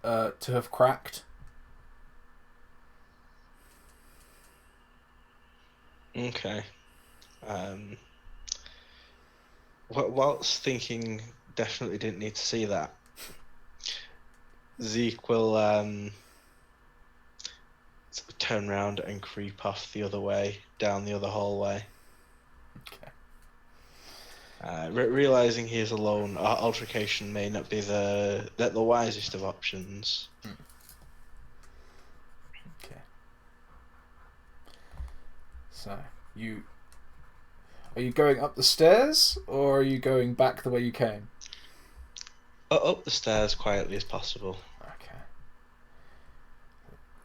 to have cracked. Okay. Whilst thinking definitely didn't need to see that, Zeke will sort of turn round and creep off the other way, down the other hallway. Okay. Realizing he is alone, altercation may not be the wisest of options. Okay. So are you going up the stairs, or are you going back the way you came? Up the stairs quietly as possible. Okay.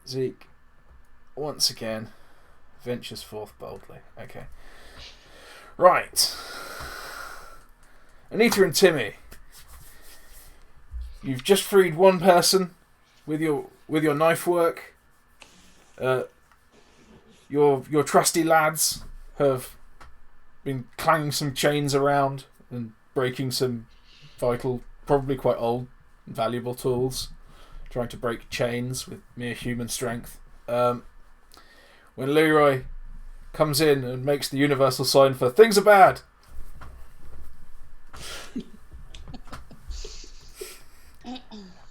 Zeke, once again, ventures forth boldly. Okay. Right. Anita and Timi, you've just freed one person with your knife work. Your trusty lads have been clanging some chains around and breaking some vital, probably quite old, valuable tools, trying to break chains with mere human strength. When Leroy comes in and makes the universal sign for "things are bad,"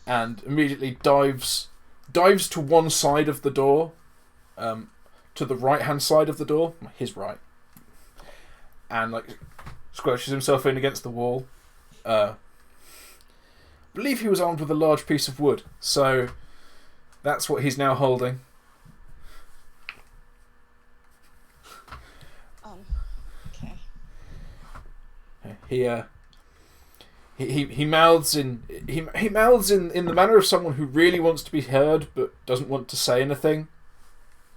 and immediately dives to one side of the door, to the right hand side of the door, his right, and like squelches himself in against the wall. I believe he was armed with a large piece of wood, so that's what he's now holding. Okay. He mouths in the manner of someone who really wants to be heard but doesn't want to say anything.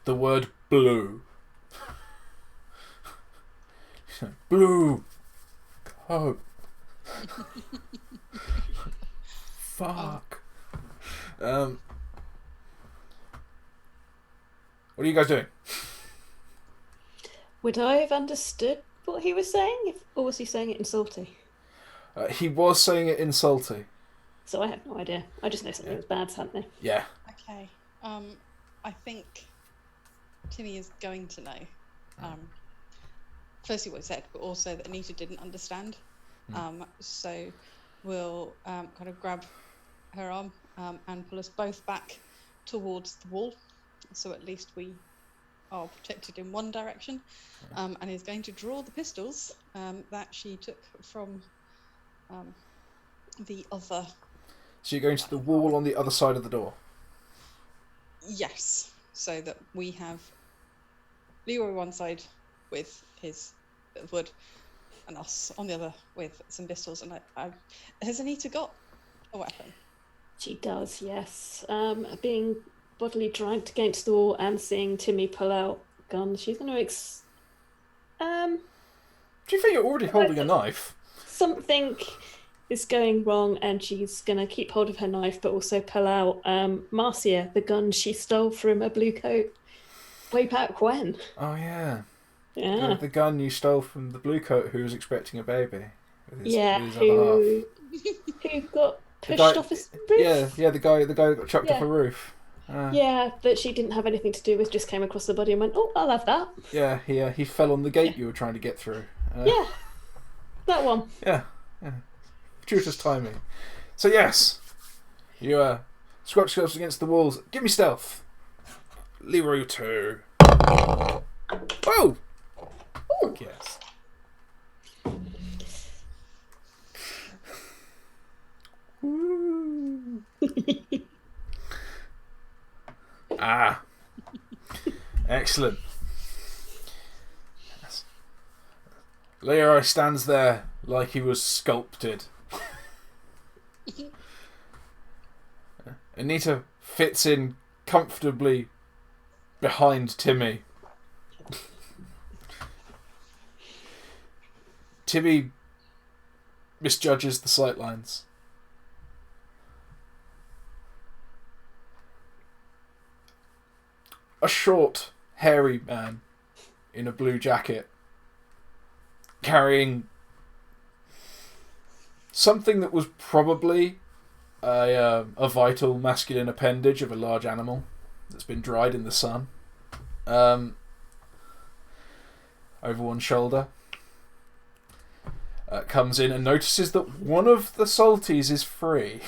The word blue. Blue. Coat. Fuck. What are you guys doing? Would I have understood what he was saying, or was he saying it in Salty? He was saying it in Saltie. So I have no idea. I just know something was bad's happening. Yeah. Okay. I think Timi is going to know. Firstly, what he said, but also that Anita didn't understand. So we'll kind of grab her arm and pull us both back towards the wall, so at least we are protected in one direction. And he's going to draw the pistols that she took from the other. So you're going to the wall on the other side of the door? Yes, so that we have Leroy one side with his bit of wood, and us on the other with some pistols. And has Anita got a weapon? She does, yes. Being bodily dragged against the wall and seeing Timi pull out gun, she's going to Do you think you're already holding a knife? Something is going wrong, and she's going to keep hold of her knife, but also pull out Marcia, the gun she stole from a blue coat way back when. Oh, yeah. Yeah. The gun you stole from the blue coat who was expecting a baby. With his other half. Who got pushed off his roof? Yeah, the guy that got chucked off a roof. Yeah, that she didn't have anything to do with, just came across the body and went, oh, I'll have that. Yeah, he fell on the gate you were trying to get through. Yeah, that one. Yeah. Fortuitous timing. So yes, you scratch yourselves against the walls. Give me stealth. Leroy 2. Whoa! Fuck yes. Excellent. Yes. Leroy stands there like he was sculpted. Anita fits in comfortably behind Timi. Timi misjudges the sightlines. A short, hairy man in a blue jacket carrying something that was probably a vital masculine appendage of a large animal that's been dried in the sun. Over one shoulder. Comes in and notices that one of the Salties is free.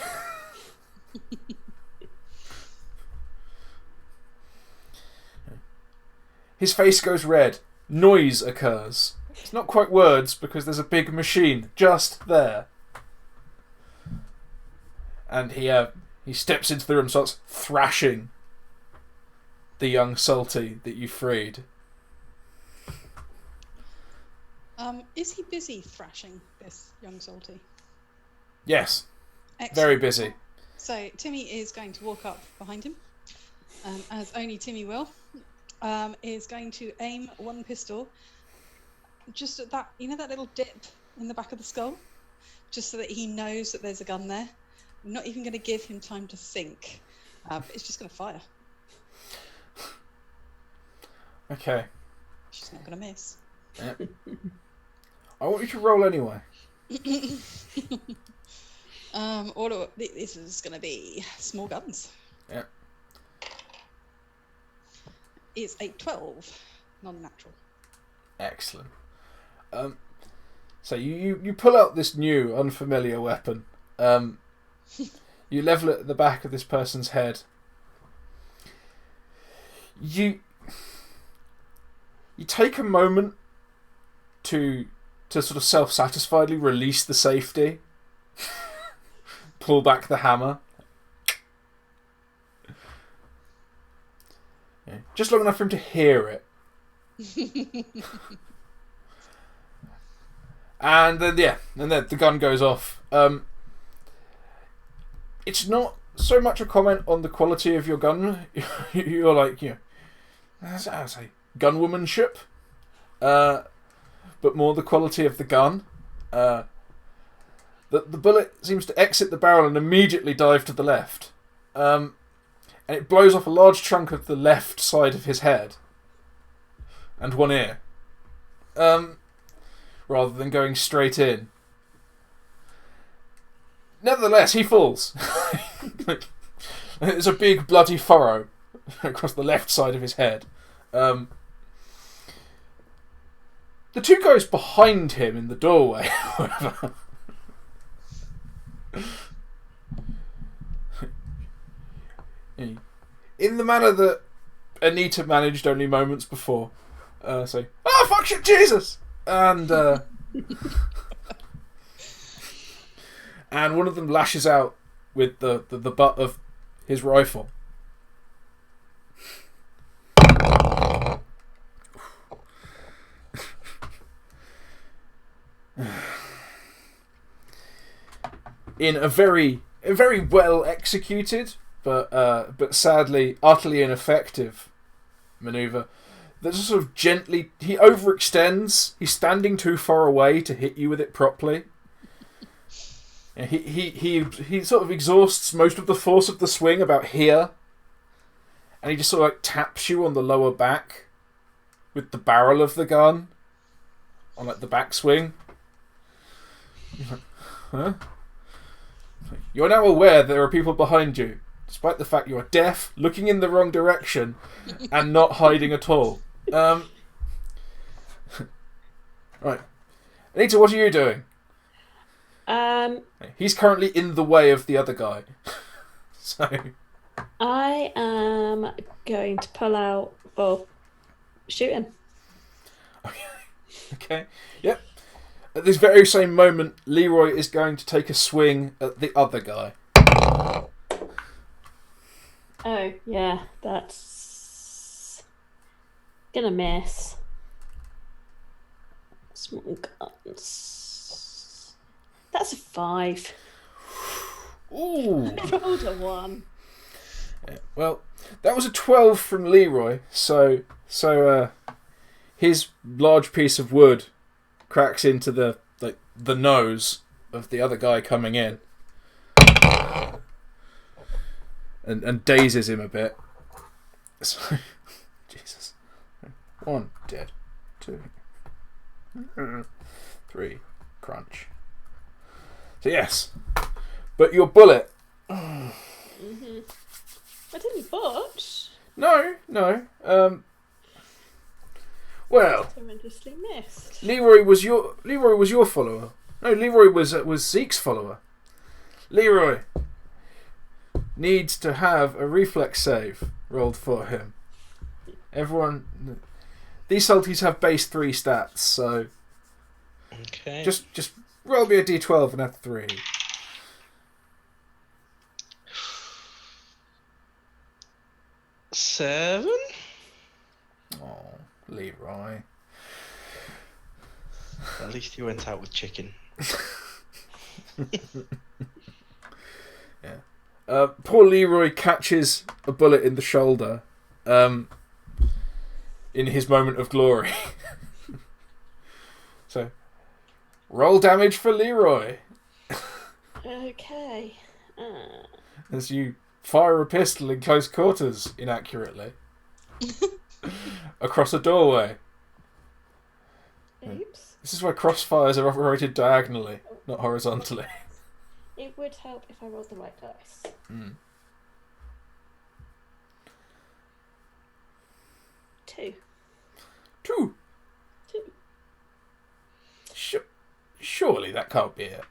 His face goes red. Noise occurs. It's not quite words because there's a big machine just there. And he steps into the room and starts thrashing the young Saltie that you freed. Is he busy thrashing this young Saltie? Yes. Excellent. Very busy. So Timi is going to walk up behind him, as only Timi will. Is going to aim one pistol just at that, that little dip in the back of the skull, just so that he knows that there's a gun there. I'm not even going to give him time to think. It's just going to fire. Okay. She's not going to miss. Yep. I want you to roll anyway. This is going to be small guns. Yep. It's a 12, non-natural. Excellent. So you pull out this new, unfamiliar weapon. You level it at the back of this person's head. You take a moment to sort of self-satisfiedly release the safety. Pull back the hammer. Yeah, just long enough for him to hear it. And then the gun goes off. It's not so much a comment on the quality of your gun. You're like, I say, gunwomanship. But more the quality of the gun. The bullet seems to exit the barrel and immediately dive to the left. And it blows off a large chunk of the left side of his head. And one ear. Rather than going straight in. Nevertheless, he falls. There's a big bloody furrow across the left side of his head. The two guys behind him in the doorway, however, in the manner that Anita managed only moments before, say, "Oh fuck shit, Jesus!" and and one of them lashes out with the butt of his rifle. in a very well executed, but sadly utterly ineffective maneuver. That just sort of gently, he overextends. He's standing too far away to hit you with it properly. And he sort of exhausts most of the force of the swing about here, and he just sort of like taps you on the lower back with the barrel of the gun on like the backswing. Huh? You're now aware there are people behind you, despite the fact you are deaf, looking in the wrong direction, and not hiding at all. Right. Anita, what are you doing? He's currently in the way of the other guy. So I am going to pull out, or shoot him. Okay. Yep. At this very same moment, Leroy is going to take a swing at the other guy. Oh, yeah, that's gonna miss. Small guns. That's a 5. Ooh. I rolled a 1. Yeah, well, that was a 12 from Leroy, so his large piece of wood cracks into the nose of the other guy coming in, and dazes him a bit. So, Jesus, 1 dead, 2, 3 crunch. So yes, but your bullet. I didn't botch. No. Well, Tremendously missed. Leroy was your follower. No, Leroy was Zeke's follower. Leroy needs to have a reflex save rolled for him. Everyone, these salties have base 3 stats, so Okay. just roll me a d12 and add 3. Seven? Oh, Leroy. At least he went out with chicken. Yeah. Poor Leroy catches a bullet in the shoulder in his moment of glory. So, roll damage for Leroy Okay. as you fire a pistol in close quarters inaccurately across a doorway. Oops. This is why crossfires are operated diagonally, not horizontally. It would help if I rolled the right dice. 2. 2. 2. Surely that can't be it.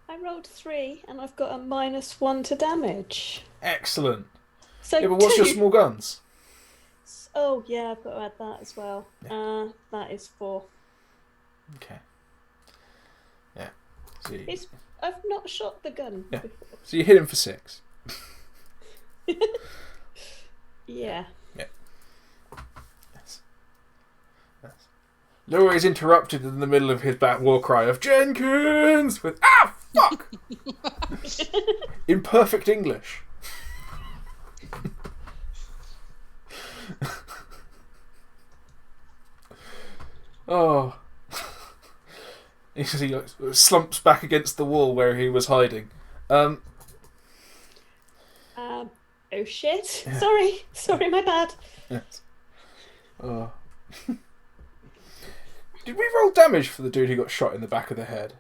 I rolled 3 and I've got a -1 to damage. Excellent. So Yeah, but what's 2. your small guns? Oh yeah, I've got to add that as well. Yeah. That is 4. Okay. Yeah. So I've not shot the gun Yeah. before. so you hit him for 6. Yeah. Yes. Leroy is interrupted in the middle of his war cry of Jenkins with "Ah, fuck!" in perfect English. Oh. He slumps back against the wall where he was hiding. Oh shit. Yeah. Sorry, my bad. Yes. Oh. Did we roll damage for the dude who got shot in the back of the head?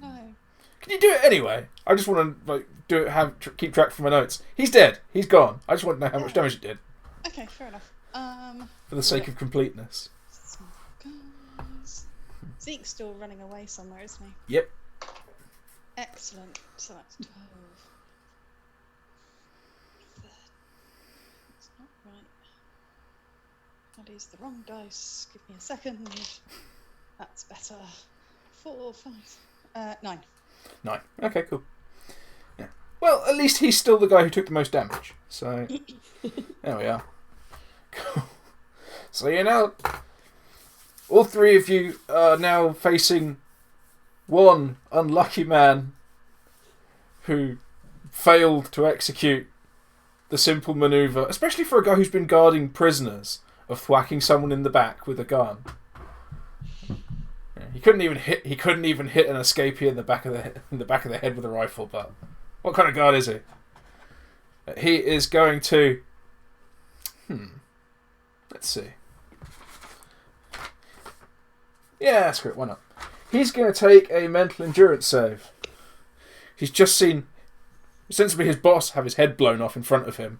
No. Can you do it anyway? I just want to do it. Keep track for my notes. He's dead. He's gone. I just want to know how much damage it did Okay, fair enough. for the sake of completeness. Small guns. Zeke's still running away somewhere, isn't he? Yep. Excellent. So that's 12. That's not right. I'll use the wrong dice. Give me a second. That's better. 4, 5, 9. 9. Okay, cool. Yeah. Well, at least he's still the guy who took the most damage. So, there we are. Cool. So, all 3 of you are now facing one unlucky man who failed to execute the simple maneuver, especially for a guy who's been guarding prisoners, of thwacking someone in the back with a gun. Yeah, he couldn't even hit an escapee in the back of the head with a rifle. But what kind of guard is he? He is going to. Let's see. Yeah, screw it. Why not? He's going to take a mental endurance save. He's just seen, ostensibly, his boss have his head blown off in front of him.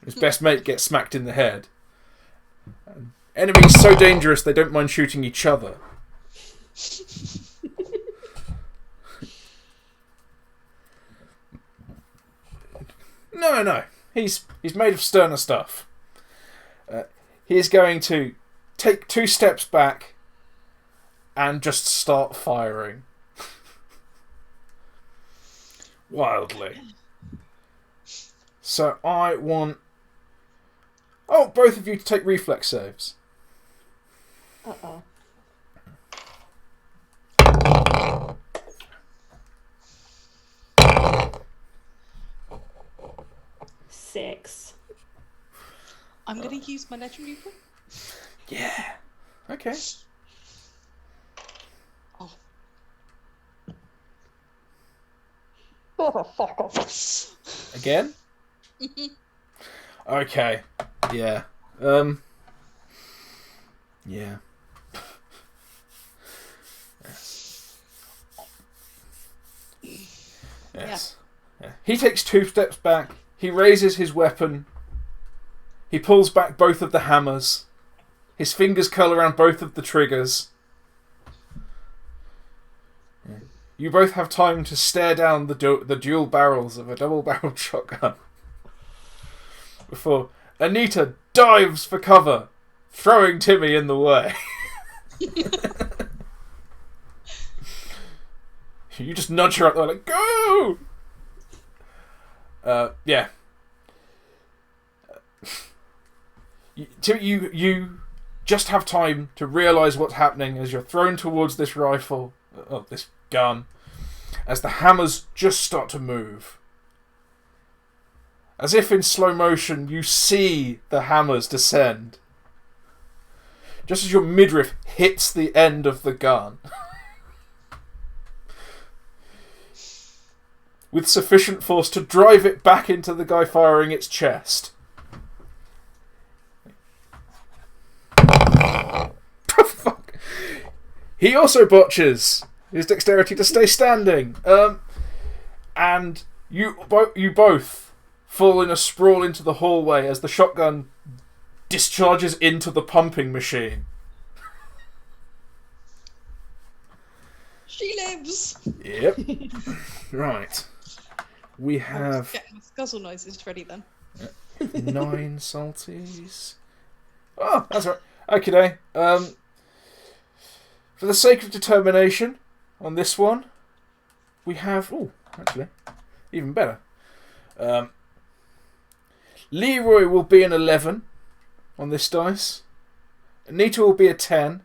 His best mate gets smacked in the head. Enemies so dangerous they don't mind shooting each other. No. He's made of sterner stuff. He is going to take 2 steps back and just start firing. Wildly. So I want... both of you to take reflex saves. Uh-oh. 6. I'm going to use my legendary point. Yeah. Okay. Oh, fuck off. Again? Okay. Yeah. Yeah. Yes. Yeah. He takes 2 steps back. He raises his weapon. He pulls back both of the hammers. His fingers curl around both of the triggers. Yeah. You both have time to stare down the dual barrels of a double-barreled shotgun before Anita dives for cover, throwing Timi in the way. You just nudge her up there like, go! Yeah. You just have time to realise what's happening as you're thrown towards this rifle, this gun, as the hammers just start to move. As if in slow motion, you see the hammers descend. Just as your midriff hits the end of the gun. With sufficient force to drive it back into the guy firing its chest. Fuck. He also botches his dexterity to stay standing. And you both fall in a sprawl into the hallway as the shotgun discharges into the pumping machine. She lives! Yep. Right. We have... Get my guzzle noises ready then. 9 salties. Oh, that's right. Okay, for the sake of determination on this one, we have... Oh, actually, even better. Leroy will be an 11 on this dice. Anita will be a 10.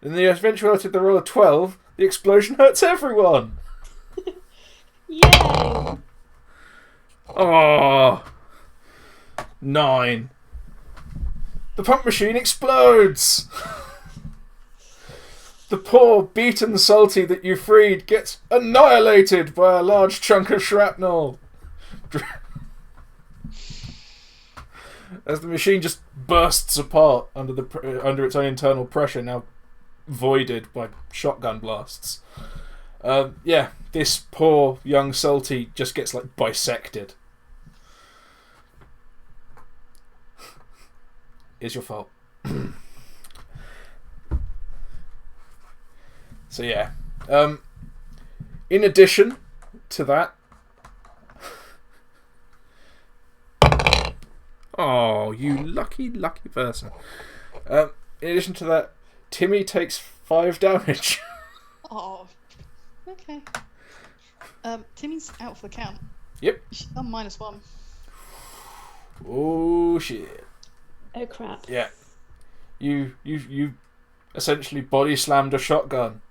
In the eventuality of the roll of 12, the explosion hurts everyone. Yay! Oh, 9. The pump machine explodes. The poor beaten Saltie that you freed gets annihilated by a large chunk of shrapnel. As the machine just bursts apart under its own internal pressure, now voided by shotgun blasts. This poor young Saltie just gets like bisected. It's your fault. So yeah. In addition to that, oh, you lucky person. In addition to that, Timi takes 5 damage. Oh, okay. Timmy's out for the count. Yep. She's on -1. Oh shit. Oh crap. Yeah. You essentially body slammed a shotgun.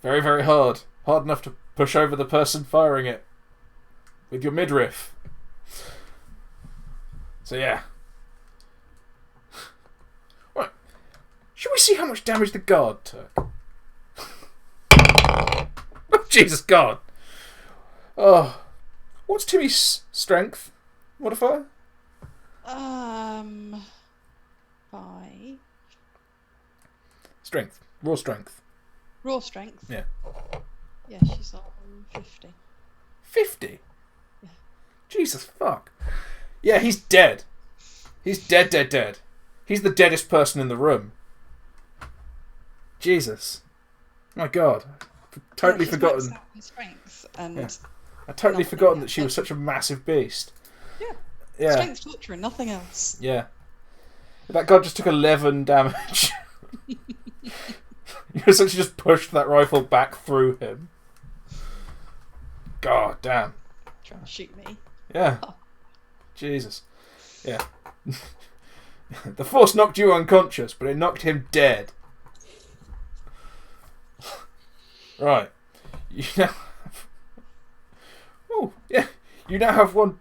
Very, very hard. Hard enough to push over the person firing it with your midriff. So yeah. Right. Should we see how much damage the guard took? Oh, Jesus God. Oh. What's Timi's strength modifier? 5. Strength. Raw strength. Raw strength. Yeah. Yeah, she's on 50. 50? Yeah. Jesus fuck. Yeah, he's dead. He's dead. He's the deadest person in the room. Jesus. My God. Totally forgotten. Maxed out her strength and Yeah. I totally nothing forgotten that else. she was such a massive beast. Yeah. Yeah. Strength torture and nothing else. Yeah. That guy just took 11 damage. You essentially just pushed that rifle back through him. God damn. Trying to shoot me. Yeah. Jesus. Yeah. The force knocked you unconscious, but it knocked him dead. Right. You now have... Oh, yeah. You now have one,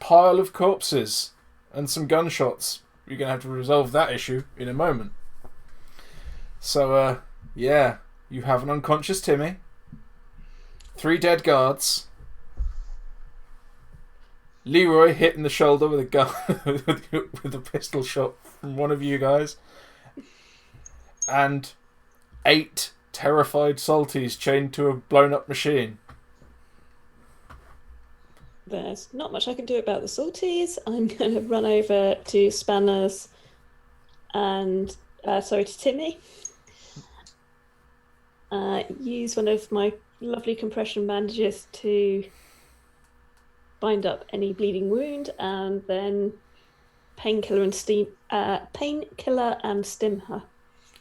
pile of corpses and some gunshots. You're going to have to resolve that issue in a moment. So, yeah. You have an unconscious Timi. 3 dead guards. Leroy hit in the shoulder with a gun with a pistol shot from one of you guys. And 8 terrified Salties chained to a blown up machine. There's not much I can do about the Salties. I'm going to run over to Spanners and, to Timi. Use one of my lovely compression bandages to bind up any bleeding wound, and then painkiller and stim her.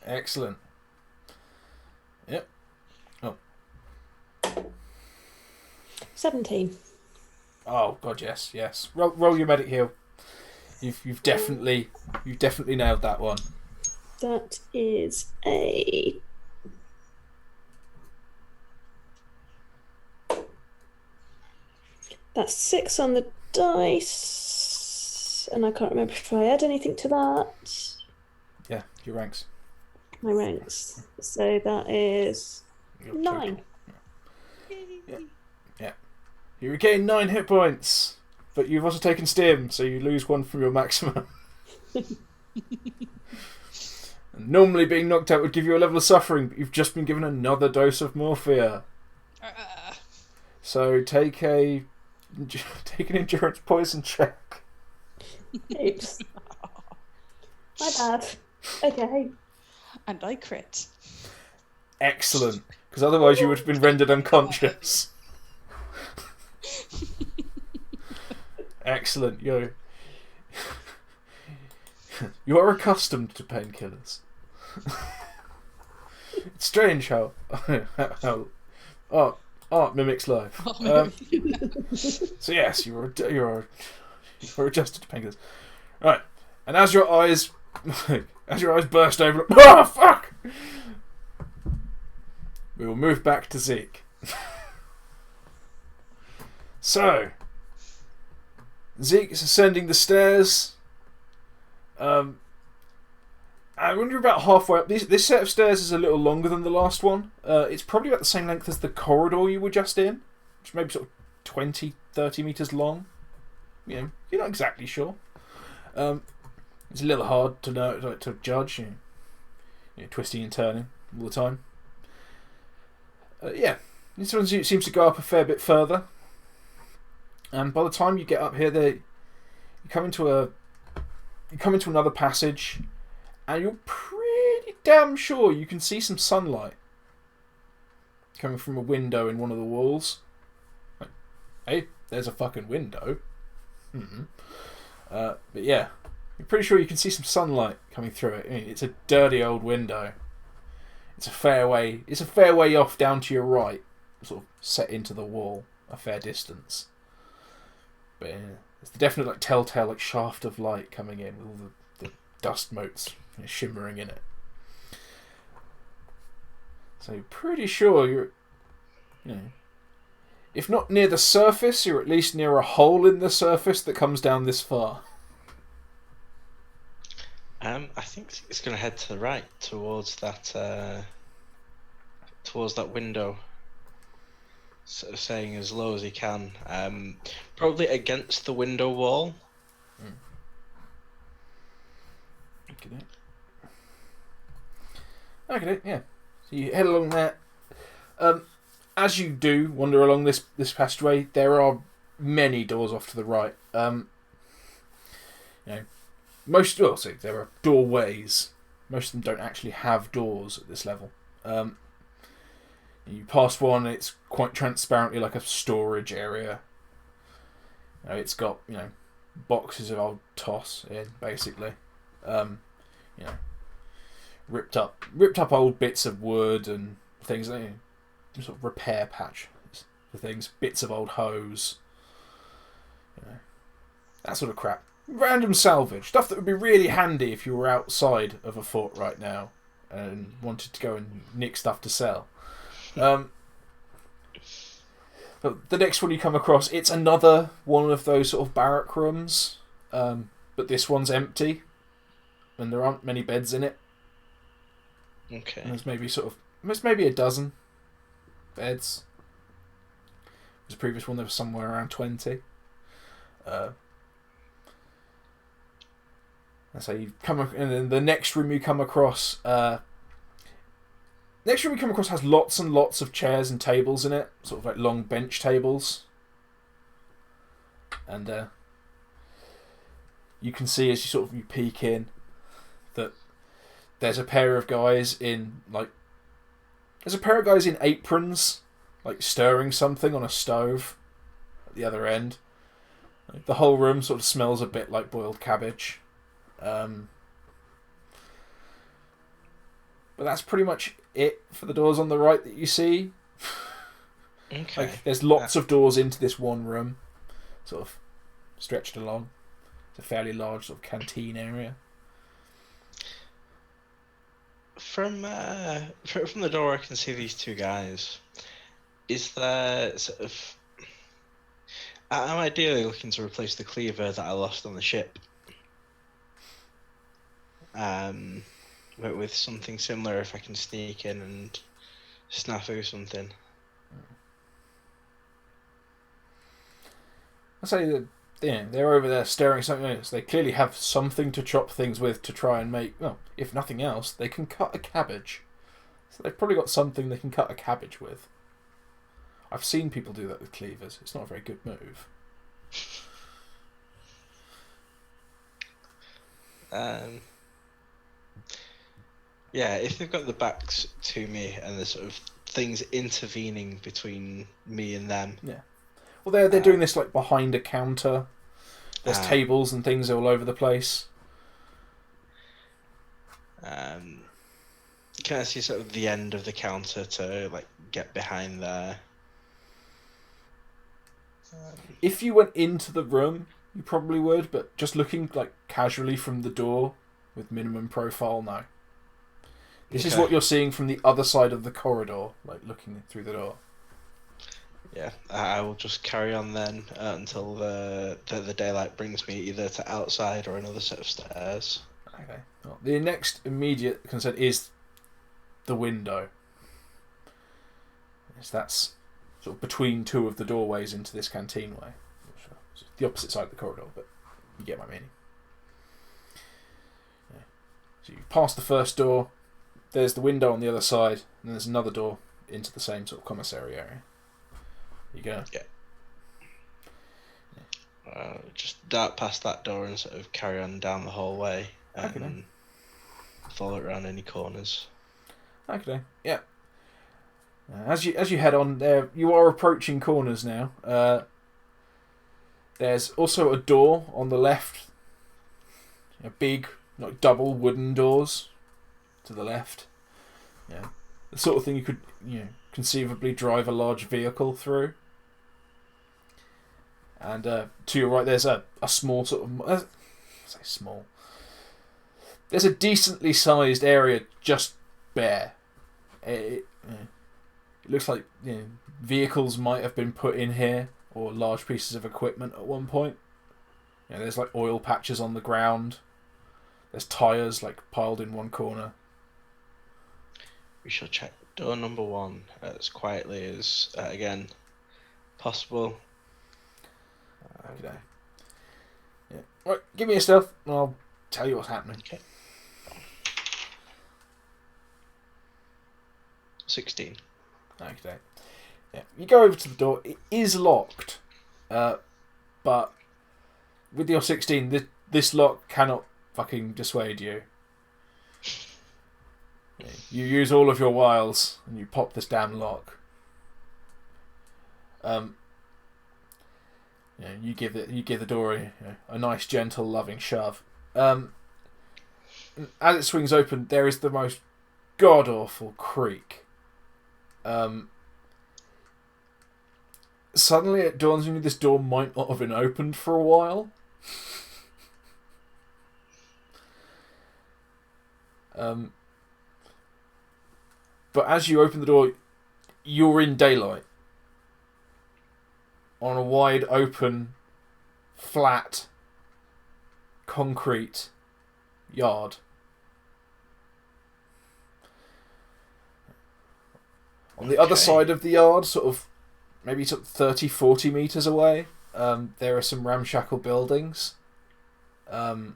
Excellent. Yep. Oh. 17. Oh God, yes. Roll your medic heal. You've definitely nailed that one. That is a... That's 6 on the dice, and I can't remember if I add anything to that. Yeah, your ranks. My ranks. So that is Your 9. total. Yeah. You regain 9 hit points, but you've also taken stim, so you lose 1 from your maximum. And normally being knocked out would give you a level of suffering, but you've just been given another dose of morphia. So take an endurance poison check. Oops. My bad. Okay. And I crit. Excellent, because otherwise you would have been rendered unconscious. Excellent, you are accustomed to painkillers. It's strange how art mimics life. So yes, you're adjusted to painkillers. Right, and as your eyes burst over, oh fuck! We will move back to Zeke. So, Zeke is ascending the stairs. And when you're about halfway up, this set of stairs is a little longer than the last one. It's probably about the same length as the corridor you were just in, which may be sort of 20, 30 metres long. You're not exactly sure. It's a little hard to know, to judge. Twisting and turning all the time. This one seems to go up a fair bit further. And by the time you get up here, you come into another passage, and you're pretty damn sure you can see some sunlight coming from a window in one of the walls. Hey, there's a fucking window. But yeah, you're pretty sure you can see some sunlight coming through it. I mean, it's a dirty old window. It's a fair way off down to your right, sort of set into the wall a fair distance. But yeah, it's the definite telltale shaft of light coming in with all the dust motes shimmering in it. So you're pretty sure you're, you know, if not near the surface, you're at least near a hole in the surface that comes down this far. I think it's going to head to the right towards that window. Sort of saying as low as he can. Probably against the window wall. Okay, yeah. So you head along there. As you do wander along this passageway, there are many doors off to the right. You know, there are doorways. Most of them don't actually have doors at this level. You pass one, it's quite transparently like a storage area. You know, it's got, you know, boxes of old toss in, basically. You know, ripped up old bits of wood and things. You know, sort of repair patch for things, bits of old hose. You know, that sort of crap. Random salvage stuff that would be really handy if you were outside of a fort right now and wanted to go and nick stuff to sell. But the next one you come across, it's another one of those sort of barrack rooms, but this one's empty, and there aren't many beds in it. Okay. And there's maybe a dozen beds. The previous one there was somewhere around 20. And so you and then the next room you come across. Next room you come across has lots and lots of chairs and tables in it, sort of like long bench tables. And you can see as you peek in that there's a pair of guys in aprons, like stirring something on a stove at the other end. The whole room sort of smells a bit like boiled cabbage. But that's pretty much it for the doors on the right that you see. Okay. Like, there's lots of doors into this one room, sort of stretched along. It's a fairly large sort of canteen area. From the door, I can see these two guys. Is there sort of? I'm ideally looking to replace the cleaver that I lost on the ship. With something similar, if I can sneak in and snafu something. I say that they're over there staring something else. They clearly have something to chop things with to try and make. Well, if nothing else, they can cut a cabbage. So they've probably got something they can cut a cabbage with. I've seen people do that with cleavers. It's not a very good move. Yeah, if they've got the backs to me and there's sort of things intervening between me and them. Yeah. Well, they're doing this like behind a counter. There's tables and things all over the place. Can I see sort of the end of the counter to like get behind there? If you went into the room, you probably would, but just looking like casually from the door with minimum profile, no. This is what you're seeing from the other side of the corridor, like looking through the door. Yeah, I will just carry on then until the daylight brings me either to outside or another set of stairs. Okay. Well, the next immediate concern is the window. Yes, that's sort of between two of the doorways into this canteen way. The opposite side of the corridor, but you get my meaning. Yeah. So you pass the first door, there's the window on the other side, and then there's another door into the same sort of commissary area. You go? Yeah. Just dart past that door and sort of carry on down the hallway and follow it around any corners. Okay. Yeah. As you head on there, you are approaching corners now. There's also a door on the left. A big, like double wooden doors to the left. Yeah. The sort of thing you could, conceivably drive a large vehicle through. And to your right, there's a small sort of... I say small. There's a decently sized area just bare. It looks like vehicles might have been put in here, or large pieces of equipment at one point. There's like oil patches on the ground. There's tyres like piled in one corner. We shall check door number 1 as quietly as again possible. Okay. Yeah. Right, give me your stuff, and I'll tell you what's happening. Okay. 16. Okay. Yeah. You go over to the door. It is locked, but with your 16, this lock cannot fucking dissuade you. Yeah. You use all of your wiles, and you pop this damn lock. You give the door a nice, gentle, loving shove. As it swings open, there is the most god awful creak. Suddenly, it dawns on you this door might not have been opened for a while. But as you open the door, you're in daylight. On a wide open, flat, concrete yard. On the other side of the yard, maybe 30, 40 metres away, there are some ramshackle buildings. All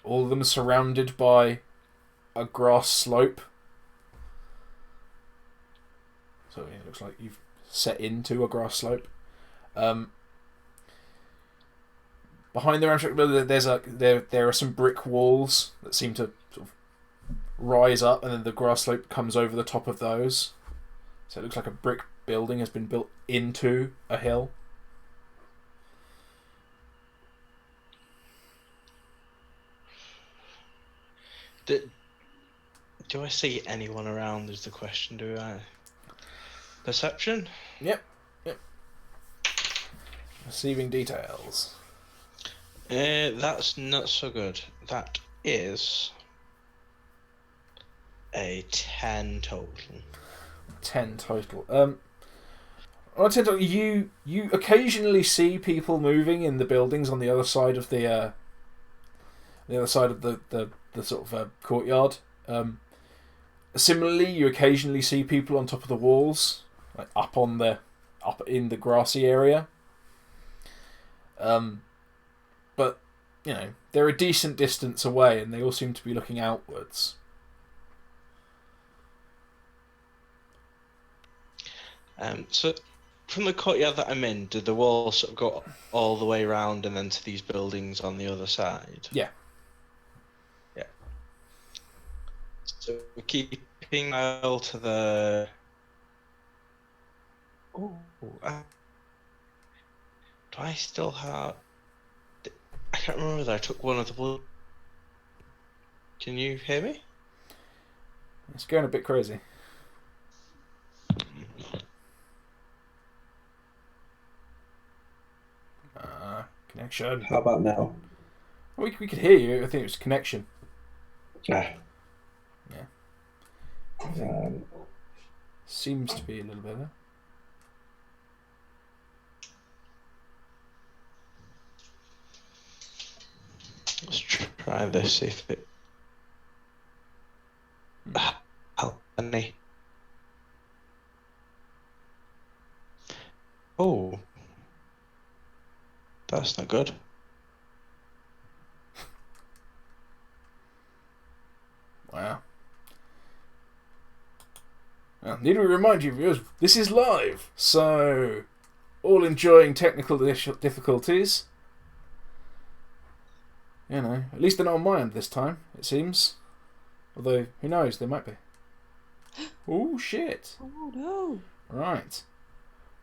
of them surrounded by a grass slope. So it looks like you've set into a grass slope. Behind the ramshackle building, there are some brick walls that seem to sort of rise up, and then the grass slope comes over the top of those. So it looks like a brick building has been built into a hill. Do I see anyone around is the question, do I? Perception? Yep. Receiving details. That's not so good. That is a 10 total. 10 total. On a 10 total, you occasionally see people moving in the buildings on the other side of the sort of courtyard. Similarly, you occasionally see people on top of the walls, like up in the grassy area. But they're a decent distance away, and they all seem to be looking outwards. So from the courtyard that I'm in, did the wall sort of go all the way around and then to these buildings on the other side? Yeah. So we're keeping mile to the... Oh, do I still have... I can't remember whether I took one of the blue... Can you hear me? It's going a bit crazy. Connection. How about now? We could hear you. I think it was connection. Ah. Yeah. Seems to be a little better. Let's try this, see if it... Help me. Oh. That's not good. Wow. Well, need to remind you, viewers, this is live, so all enjoying technical difficulties. At least they're not on my end this time, it seems. Although, who knows, they might be. Oh, shit. Oh, no. Right.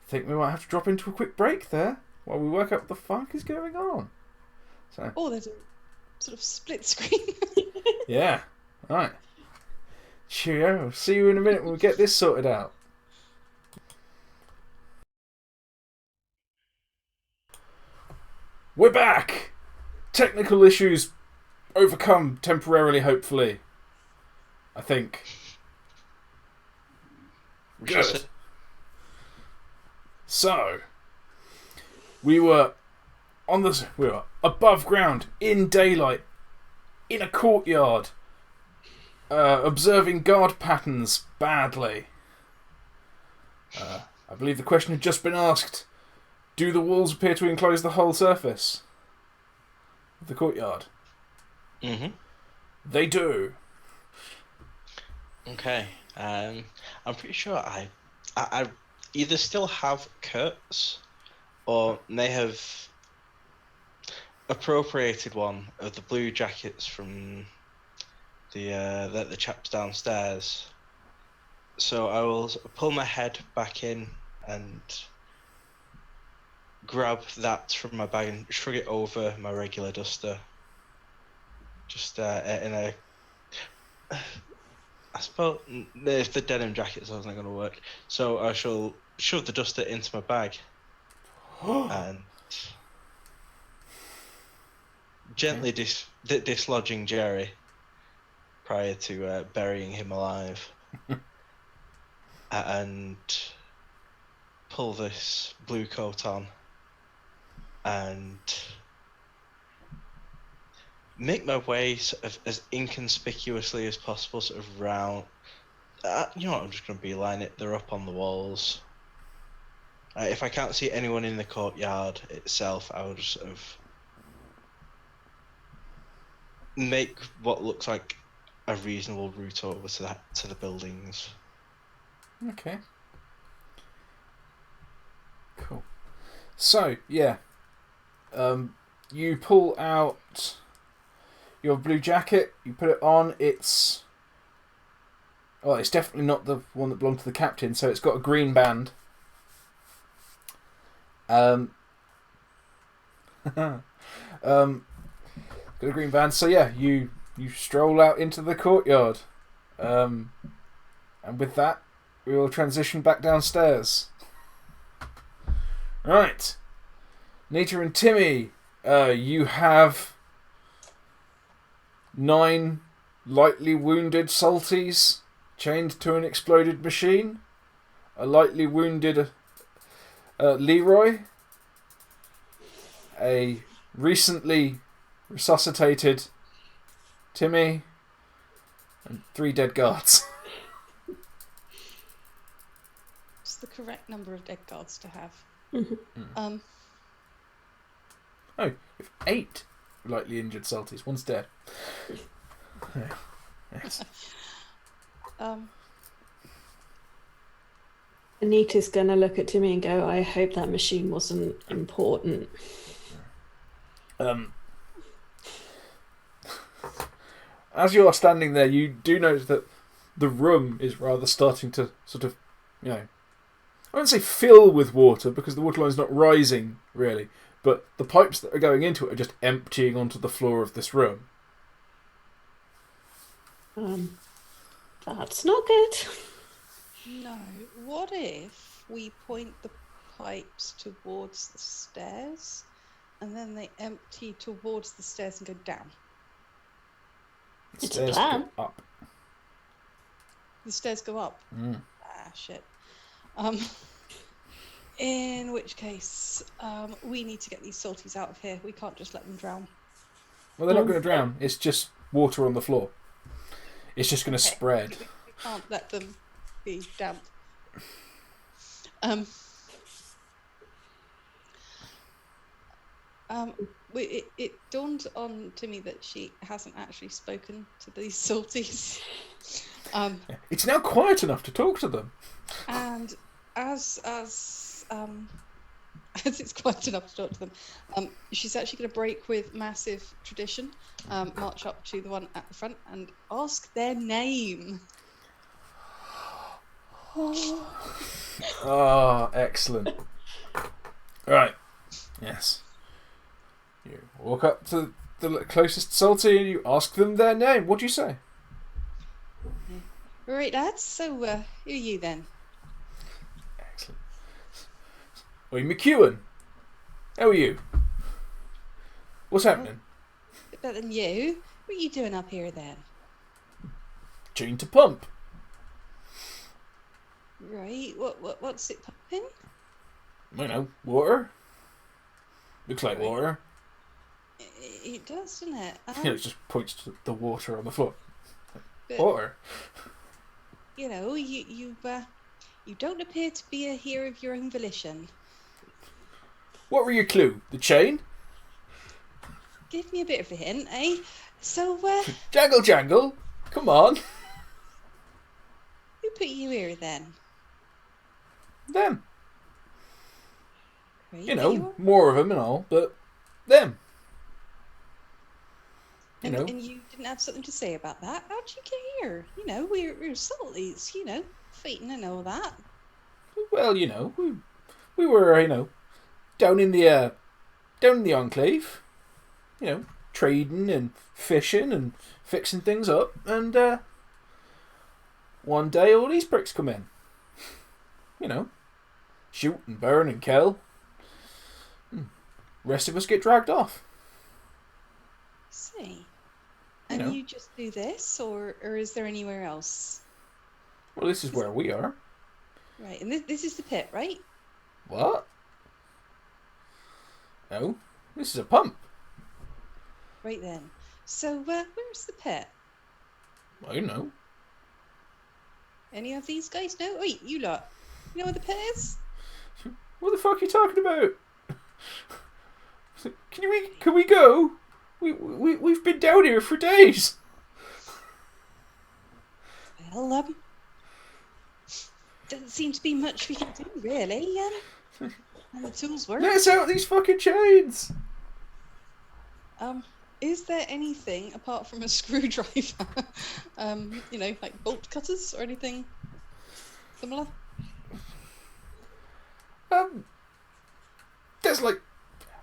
I think we might have to drop into a quick break there while we work out what the fuck is going on. So. Oh, there's a sort of split screen. Yeah. Right. Cheerio. See you in a minute when we get this sorted out. We're back! Technical issues overcome temporarily, hopefully. I think. Good. So, we were above ground, in daylight, in a courtyard, observing guard patterns badly. I believe the question had just been asked, do the walls appear to enclose the whole surface of the courtyard? Mm-hmm. They do. Okay. I'm pretty sure I either still have Kurt's or may have appropriated one of the blue jackets from the chaps downstairs. So I will pull my head back in and grab that from my bag and shrug it over my regular duster. Just in a... I suppose if the denim jacket's not going to work, so I shall shove the duster into my bag and gently dislodging Jerry prior to burying him alive, and pull this blue coat on and make my way sort of as inconspicuously as possible, sort of round. You know what? I'm just going to beeline it. They're up on the walls. If I can't see anyone in the courtyard itself, I will just sort of make what looks like a reasonable route over to the buildings. Okay. Cool. So, yeah. You pull out your blue jacket, you put it on, it's definitely not the one that belonged to the captain, so it's got a green band. Got a green band, so yeah, you stroll out into the courtyard. And with that, we will transition back downstairs. Right. Anita and Timi, you have 9 lightly wounded Salties chained to an exploded machine. A lightly wounded Leroy. A recently resuscitated Timi. And 3 dead guards. It's the correct number of dead guards to have. Mm-hmm. Oh, you have 8 lightly injured Salties. One's dead. Yeah. Yes. Anita's going to look at Timi and go, I hope that machine wasn't important. As you are standing there, you do notice that the room is rather starting to sort of, I wouldn't say fill with water because the water line's not rising, really. But the pipes that are going into it are just emptying onto the floor of this room. That's not good. No. What if we point the pipes towards the stairs and then they empty towards the stairs and go down? The It's a stairs plan. go up. The stairs go up. Ah, shit. In which case, we need to get these salties out of here. We can't just let them drown. Well, they're not going to drown. It's just water on the floor. It's just going to spread. We can't let them be damp. It dawned on Timi that she hasn't actually spoken to these salties. It's now quiet enough to talk to them. And as it's quiet enough to talk to them, she's actually going to break with massive tradition, march up to the one at the front and ask their name. Oh, excellent. Right. Yes. You walk up to the closest Saltie and you ask them their name. What do you say? Right, lads. So, who are you then? Excellent. Oi, McEwen. How are you? What's happening? Bit better than you. What are you doing up here then? Chained to pump. Right. What's it pumping? I know, water. Looks like Right. water. It does, doesn't it? It just points to the water on the floor. But, Water. you know, you don't appear to be a hero of your own volition. What were your clue? The chain? Give me a bit of a hint, eh? So, Jangle, jangle. Come on. who put you here then? Them. Right, You there know, are. more of them and all, but them. You know. And you didn't have something to say about that? How'd you get here? You know, we're Salties, you know, fighting and all that. Well, you know, we were, you know, down in the enclave, you know, trading and fishing and fixing things up, and one day all these pricks come in. You know, shoot and burn and kill. Rest of us get dragged off. See. You And know. you just do this, or is there anywhere else? Well, this is where we are. Right, and this is the pit, right? What? No, this is a pump. Right then. So, where's the pit? I don't know. Any of these guys know? Wait, you lot. You know where the pit is? What the fuck are you talking about? Can we go? We've been down here for days. Well, doesn't seem to be much we can do, really. And the tools work. Let us out these fucking chains. Is there anything apart from a screwdriver? You know, like bolt cutters or anything similar? There's like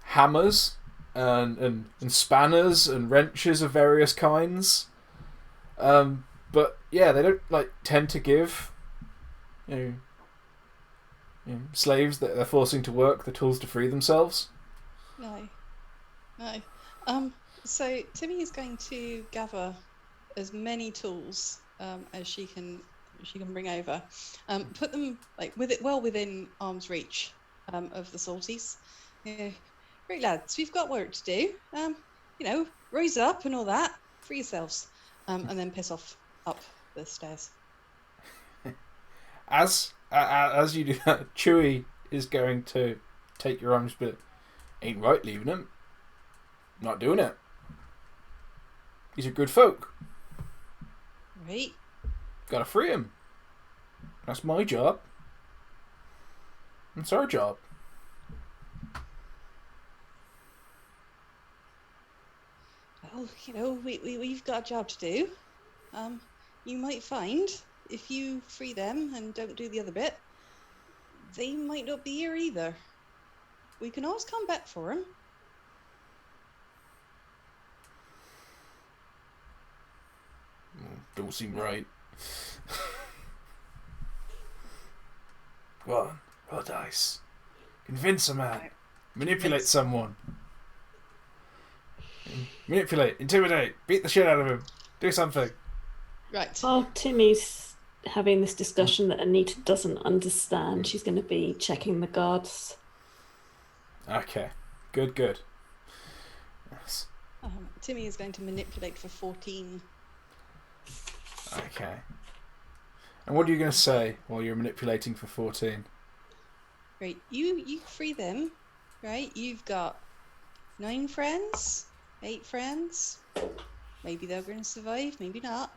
hammers and spanners and wrenches of various kinds. But yeah, they don't like tend to give you know, slaves that they're forcing to work the tools to free themselves. No. So Timi is going to gather as many tools as she can bring over. Put them like well within arm's reach of the Salties. Yeah. Right, lads, we've got work to do. You know, rise up and all that. Free yourselves. And then piss off up the stairs. As you do that, Chewie is going to take your arms, but ain't right leaving him. Not doing it. These are good folk. Right. Gotta free him. That's my job. It's our job. Well, you know, we've got a job to do. You might find, if you free them and don't do the other bit, they might not be here either. We can always come back for them. Don't seem right. Go on, roll dice. Convince a man. Manipulate someone. Manipulate, intimidate, beat the shit out of him. Do something. Right. While Timmy's having this discussion that Anita doesn't understand, she's going to be checking the guards. Okay, good. Yes. Timi is going to manipulate for 14. Okay. And what are you going to say while you're manipulating for 14? Right. You free them. Right. You've got 9 friends, 8 friends. Maybe they're going to survive. Maybe not.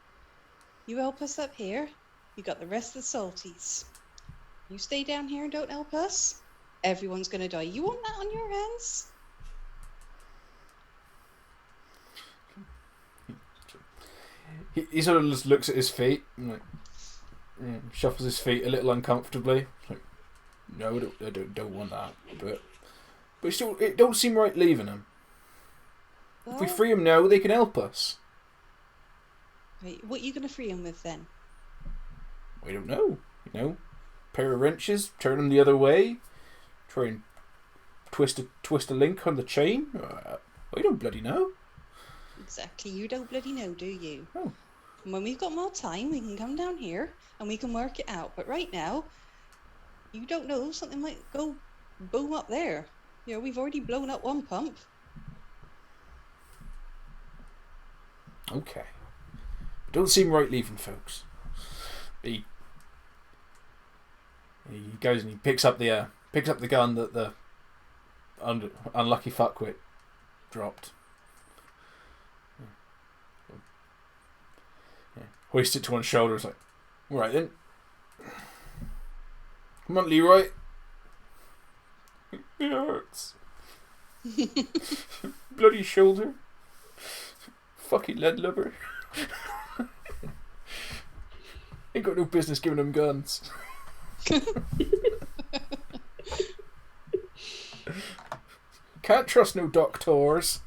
You help us up here. You got the rest of the Salties. You stay down here and don't help us. Everyone's going to die. You want that on your hands? He sort of just looks at his feet and like shuffles his feet a little uncomfortably. Like, no, I don't want that. But still, it don't seem right leaving him. Well, If we free him now, they can help us. right, what are you going to free him with then? We don't know. You know, pair of wrenches, turn them the other way, try and twist a link on the chain. I don't bloody know. Exactly. You don't bloody know, do you? Oh. And when we've got more time, we can come down here and we can work it out. But right now, you don't know, something might go boom up there. You know, we've already blown up one pump. Okay. Don't seem right leaving, folks. He goes and he picks up the gun that the unlucky fuckwit dropped. Yeah. Hoists it to one shoulder. It's like, all right then. Come on, Leroy. It hurts. Bloody shoulder. Fucking lead lubber. Ain't got no business giving them guns. Can't trust no doctors.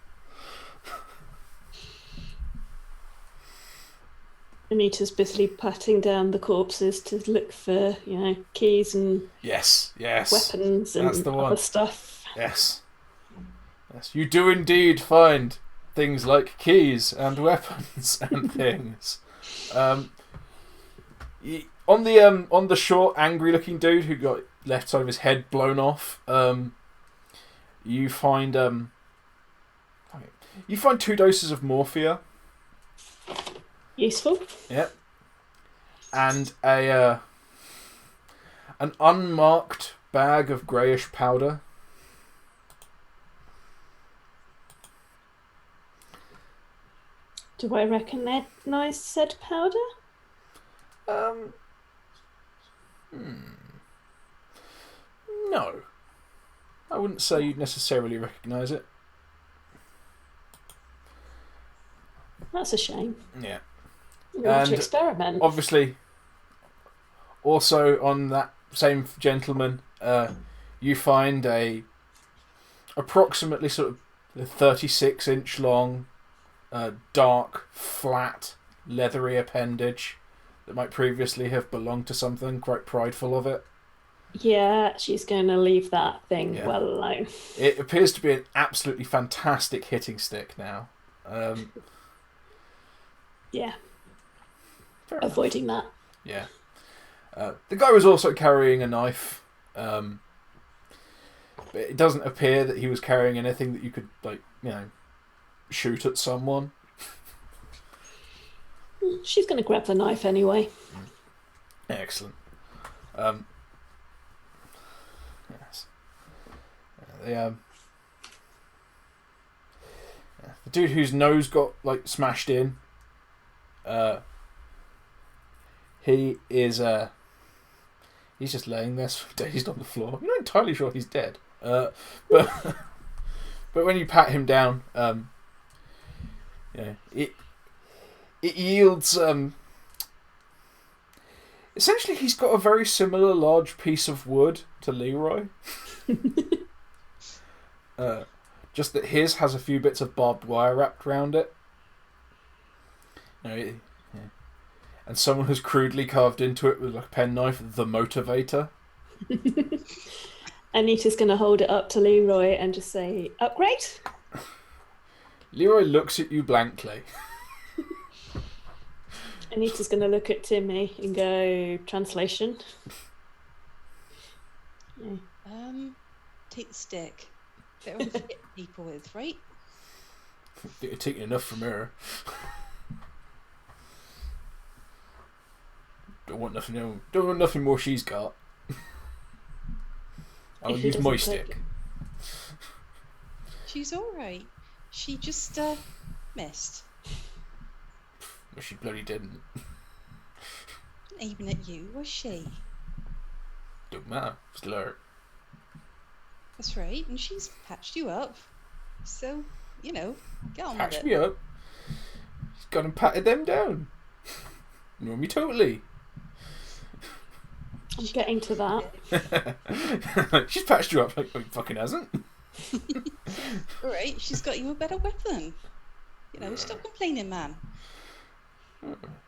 Anita's busily patting down the corpses to look for, keys and Yes. weapons and That's the one. other stuff. Yes, you do indeed find things like keys and weapons and things. On the short, angry-looking dude who got left side of his head blown off, you find 2 doses of morphia. Useful. Yep. And an unmarked bag of greyish powder. Do I recognise said powder? No. I wouldn't say you'd necessarily recognise it. That's a shame. Yeah. We want to experiment. Obviously, also on that same gentleman, you find a approximately sort of 36-inch long, dark, flat, leathery appendage that might previously have belonged to something, quite prideful of it. Yeah, she's going to leave that thing well alone. It appears to be an absolutely fantastic hitting stick now. Yeah. Fair Avoiding enough. that. Yeah. The guy was also carrying a knife. But it doesn't appear that he was carrying anything that you could, shoot at someone. She's going to grab the knife anyway. Excellent. Yes. The dude whose nose got smashed in. He is he's just laying there dazed on the floor. You're not entirely sure he's dead. But when you pat him down, it yields essentially he's got a very similar large piece of wood to Leroy. Just that his has a few bits of barbed wire wrapped around it. And someone has crudely carved into it with a penknife the motivator. Anita's going to hold it up to Leroy and just say, upgrade? Leroy looks at you blankly. Anita's going to look at Timi and go, translation. Yeah. Take the stick. Better one to hit people with, right? I think you're taking enough from her. Don't want nothing more she's got. I'll use my stick. She's alright. She just missed. But she bloody didn't. Aiming at you, was she? Don't matter. Still hurt. That's right, and she's patched you up. So, get on with Patched it. me up. She's gone and patted them down. Know me totally. I'm getting to that. She's patched you up like he fucking hasn't. Alright, she's got you a better weapon. Stop complaining, man.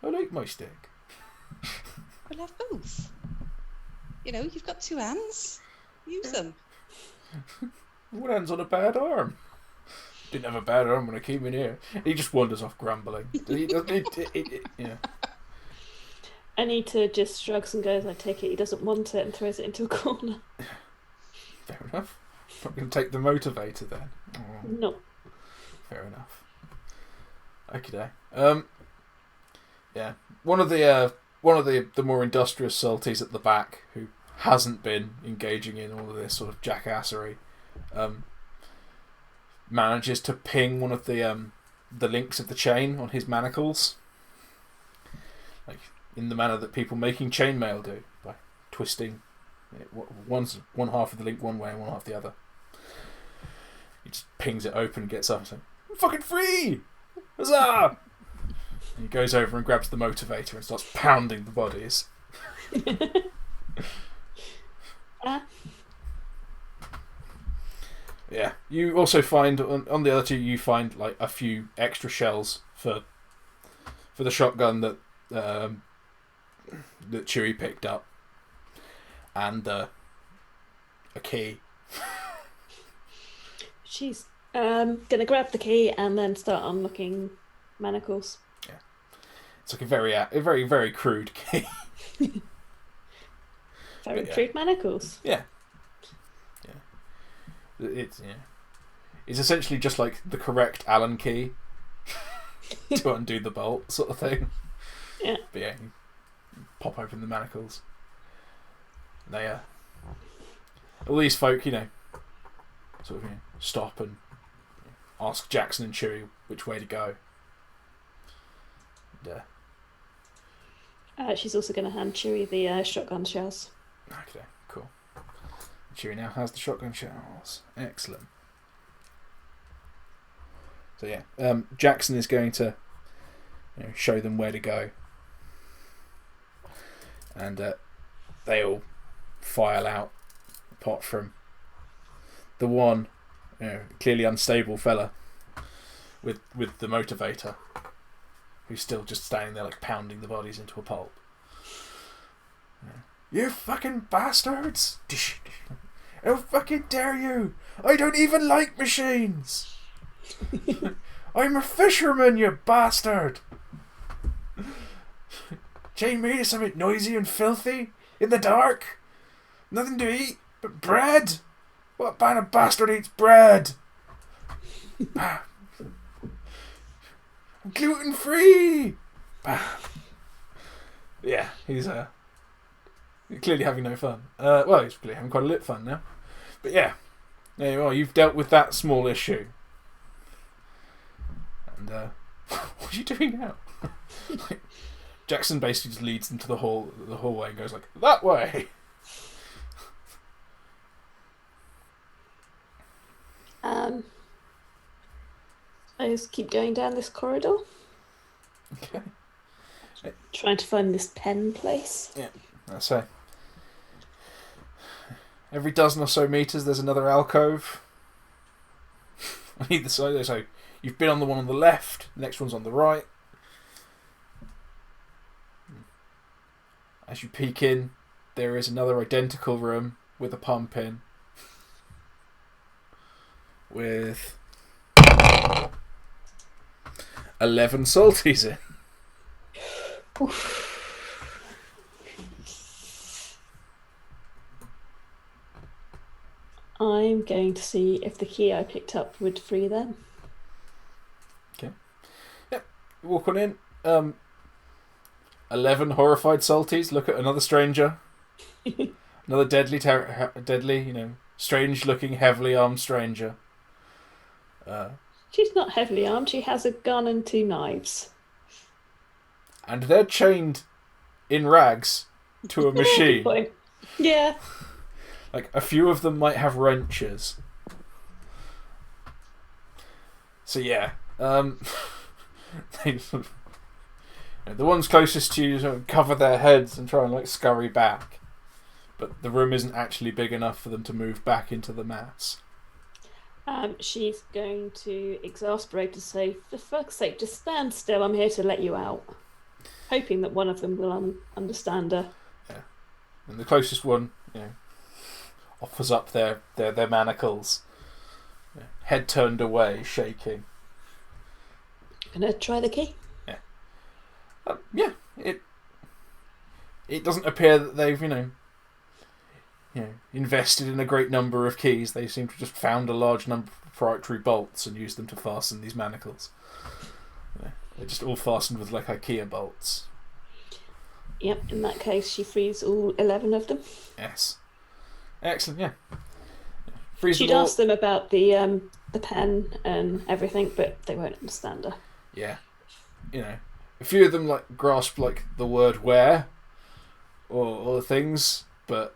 I like my stick. We'll have both. You've got 2 hands. Use them. One hand's on a bad arm. Didn't have a bad arm when I came in here. He just wanders off grumbling. Yeah. Anita just shrugs and goes, I take it he doesn't want it, and throws it into a corner. Fair enough. Not going to take the motivator then. Oh, No. fair enough. Okay. Yeah. One of the more industrious salties at the back, who hasn't been engaging in all of this sort of jackassery, manages to ping one of the links of the chain on his manacles, like in the manner that people making chainmail do, by twisting one half of the link one way and one half the other. He just pings it open, gets up and says, "I'm fucking free! Huzzah!" And he goes over and grabs the motivator and starts pounding the bodies. Yeah. You also find on the other two, you find like a few extra shells for the shotgun that Chewie picked up, and a key. She's gonna grab the key and then start unlocking manacles. Yeah, it's like a very very crude key. Very crude manacles. Yeah. It's essentially just like the correct Allen key to undo the bolt, sort of thing. Yeah. But yeah, you pop open the manacles. They all these folk, sort of stop and ask Jackson and Chewie which way to go. And, She's also going to hand Chewie the shotgun shells. okay, cool. Chewie now has the shotgun shells. Excellent. So yeah, Jackson is going to show them where to go, and they all file out, apart from the one clearly unstable fella with the motivator, who's still just standing there like pounding the bodies into a pulp. You fucking bastards! How fucking dare you! I don't even like machines! I'm a fisherman, you bastard! Chain me to something noisy and filthy in the dark? Nothing to eat but bread? What kind of bastard eats bread? I'm gluten free! Yeah, he's clearly having no fun. Well, he's clearly having quite a lit fun now. But yeah, there you are. You've dealt with that small issue. And what are you doing now? Jackson basically just leads them to the hallway and goes like, that way. I just keep going down this corridor. Okay. Trying to find this pen place. Yeah, that's it. Every dozen or so meters, there's another alcove on either side. So you've been on the one on the left, the next one's on the right. As you peek in, there is another identical room with a pump in, with 11 salties in. Oof. I'm going to see if the key I picked up would free them. Okay. Yep. Walk on in. 11 horrified salties look at another stranger. Another deadly, strange-looking, heavily armed stranger. She's not heavily armed. She has a gun and 2 knives. And they're chained in rags to a machine. Good point. Yeah. Like, a few of them might have wrenches. So yeah, they sort of, the ones closest to you sort of cover their heads and try and like scurry back, but the room isn't actually big enough for them to move back into the mass. She's going to exasperate to say, for fuck's sake, just stand still. I'm here to let you out. Hoping that one of them will understand her. Yeah, and the closest one, offers up their manacles head turned away, shaking. Gonna try the key. Yeah, it doesn't appear that they've invested in a great number of keys. They seem to just found a large number of proprietary bolts and used them to fasten these manacles. They're just all fastened with like IKEA bolts. Yep, in that case she frees all 11 of them. Yes. Excellent, yeah. Freeze She'd asked them about the pen and everything, but they won't understand her. Yeah. A few of them like grasp like the word where or things, but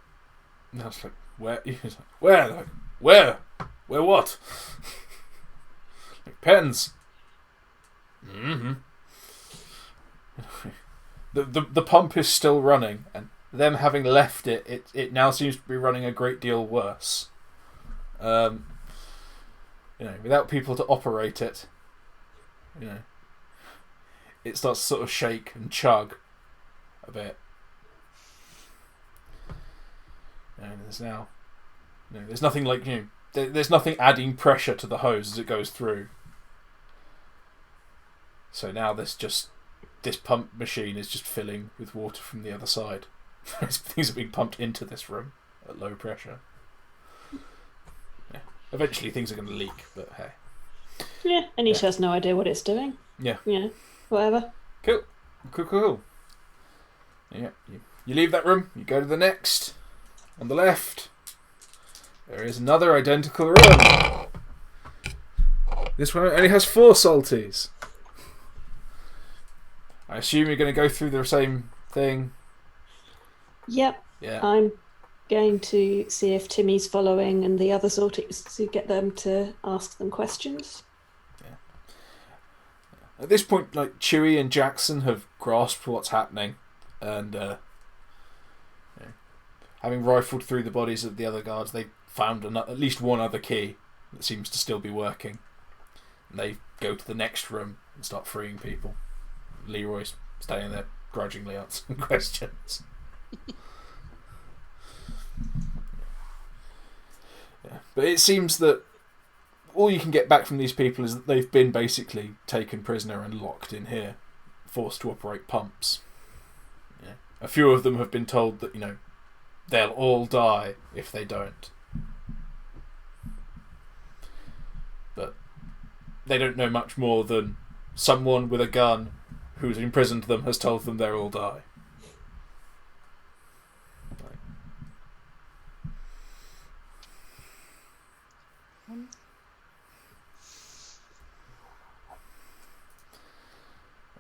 I was like, where? Where? Like, where? Where what? Like, pens. Mm-hmm. The pump is still running, and them having left it now seems to be running a great deal worse. Without people to operate it, it starts to sort of shake and chug a bit. And there's nothing like there's nothing adding pressure to the hose as it goes through. So now this pump machine is just filling with water from the other side. Things are being pumped into this room at low pressure. Yeah. Eventually things are going to leak, but hey. Yeah, Anita has no idea what it's doing. Yeah. Yeah, whatever. Cool. Yeah. You leave that room, you go to the next. On the left, there is another identical room. This one only has 4 salties. I assume you're going to go through the same thing. Yep. Yeah. I'm going to see if Timi's following and the other salties to get them to ask them questions. Yeah. At this point, like Chewie and Jackson have grasped what's happening, and having rifled through the bodies of the other guards, they found at least one other key that seems to still be working. And they go to the next room and start freeing people. Leroy's standing there grudgingly answering questions. Yeah. But it seems that all you can get back from these people is that they've been basically taken prisoner and locked in here, forced to operate pumps. Yeah. A few of them have been told that, they'll all die if they don't. But they don't know much more than someone with a gun who's imprisoned them has told them they'll all die.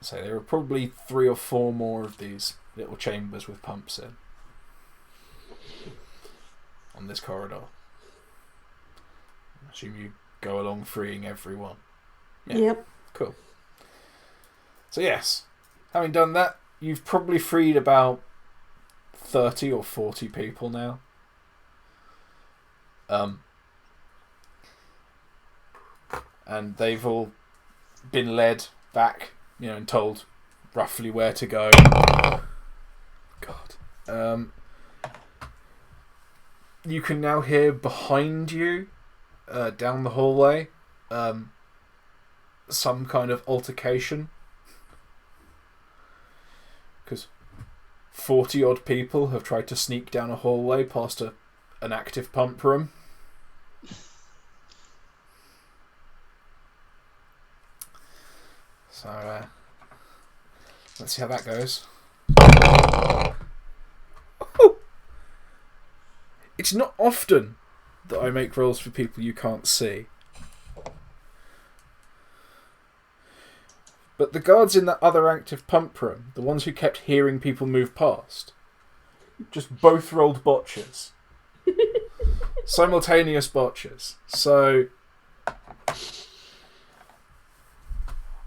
So there are probably 3 or 4 more of these little chambers with pumps in on this corridor. I assume you go along freeing everyone. Yeah. Yep. Cool. So yes, having done that, you've probably freed about 30 or 40 people now. And they've all been led back, and told roughly where to go. God. You can now hear behind you, down the hallway, some kind of altercation. Because 40 odd people have tried to sneak down a hallway past an active pump room. So, let's see how that goes. Oh! It's not often that I make rolls for people you can't see. But the guards in that other active pump room, the ones who kept hearing people move past, just both rolled botches. Simultaneous botches. So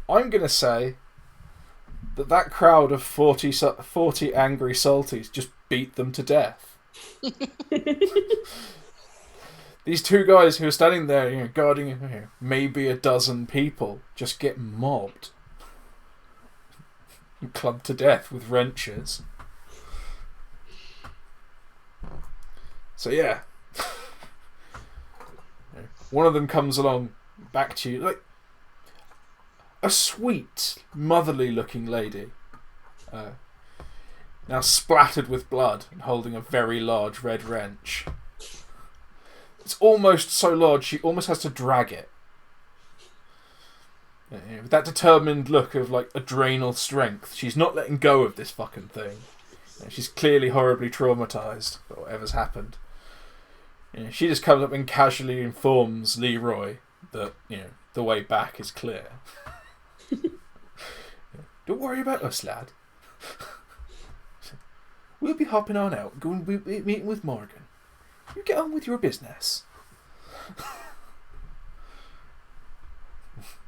I'm going to say that crowd of 40 angry salties just beat them to death. These 2 guys who are standing there, guarding maybe a dozen people, just get mobbed. Clubbed to death with wrenches. So yeah. one of them comes along back to you, like a sweet, motherly-looking lady, now splattered with blood and holding a very large red wrench. It's almost so large she almost has to drag it. With that determined look of like adrenal strength, she's not letting go of this fucking thing. She's clearly horribly traumatized by whatever's happened. She just comes up and casually informs Leroy that the way back is clear. Don't worry about us, lad. We'll be hopping on out, going to be meeting with Morgan. You get on with your business.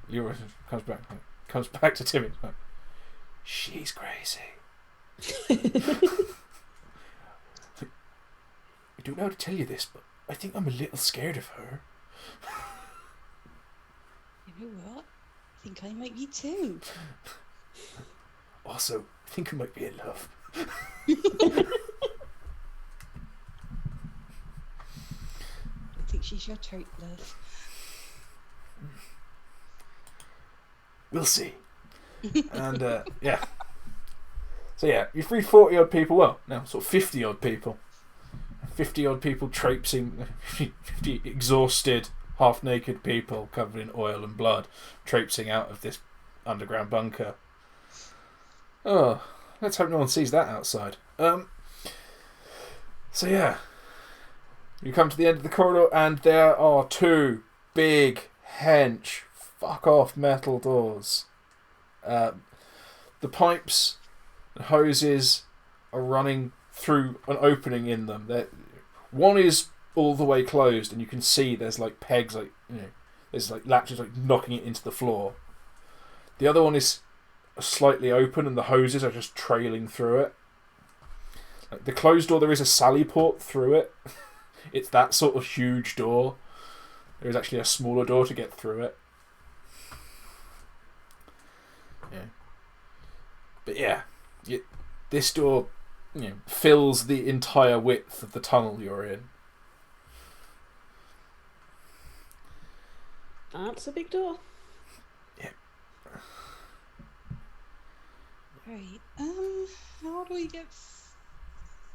Leroy comes back to Timi. She's crazy. I don't know how to tell you this, but I think I'm a little scared of her. You know what? I think I might be too. Also, I think I might be in love. I think she's your tote, love. We'll see. And, yeah. So, yeah, you freed 40 odd people. Well, now, sort of 50 odd people. 50 odd people traipsing, 50 exhausted, half naked people covered in oil and blood traipsing out of this underground bunker. Oh, let's hope no one sees that outside. So yeah, you come to the end of the corridor and there are two big hench fuck off metal doors. The pipes and hoses are running through an opening in them. One is all the way closed and you can see there's like pegs, like there's like latches like knocking it into the floor. The other one is slightly open and the hoses are just trailing through it. Like the closed door, there is a sally port through it. It's that sort of huge door. There is actually a smaller door to get through it. Yeah. But yeah, this door fills the entire width of the tunnel you're in. That's a big door. Yeah. Right. How do we get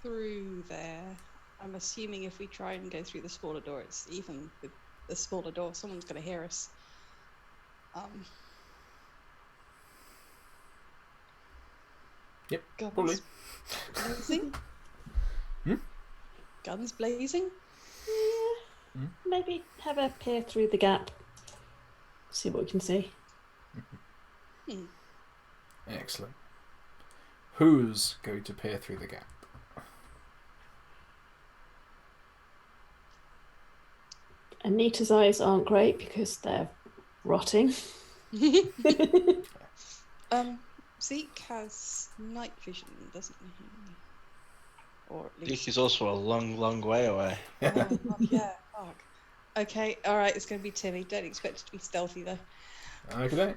through there? I'm assuming if we try and go through the smaller door, it's even with the smaller door, someone's going to hear us. Yep, guns probably. blazing. Guns blazing. Yeah. Maybe have a peer through the gap. See what we can see. Excellent. Who's going to peer through the gap? Anita's eyes aren't great because they're rotting. Zeke has night vision, doesn't he? Or at Zeke least. is also a long, long way away. Oh, fuck, yeah, fuck. Okay, alright, it's going to be Timi. Don't expect it to be stealthy though. Okay.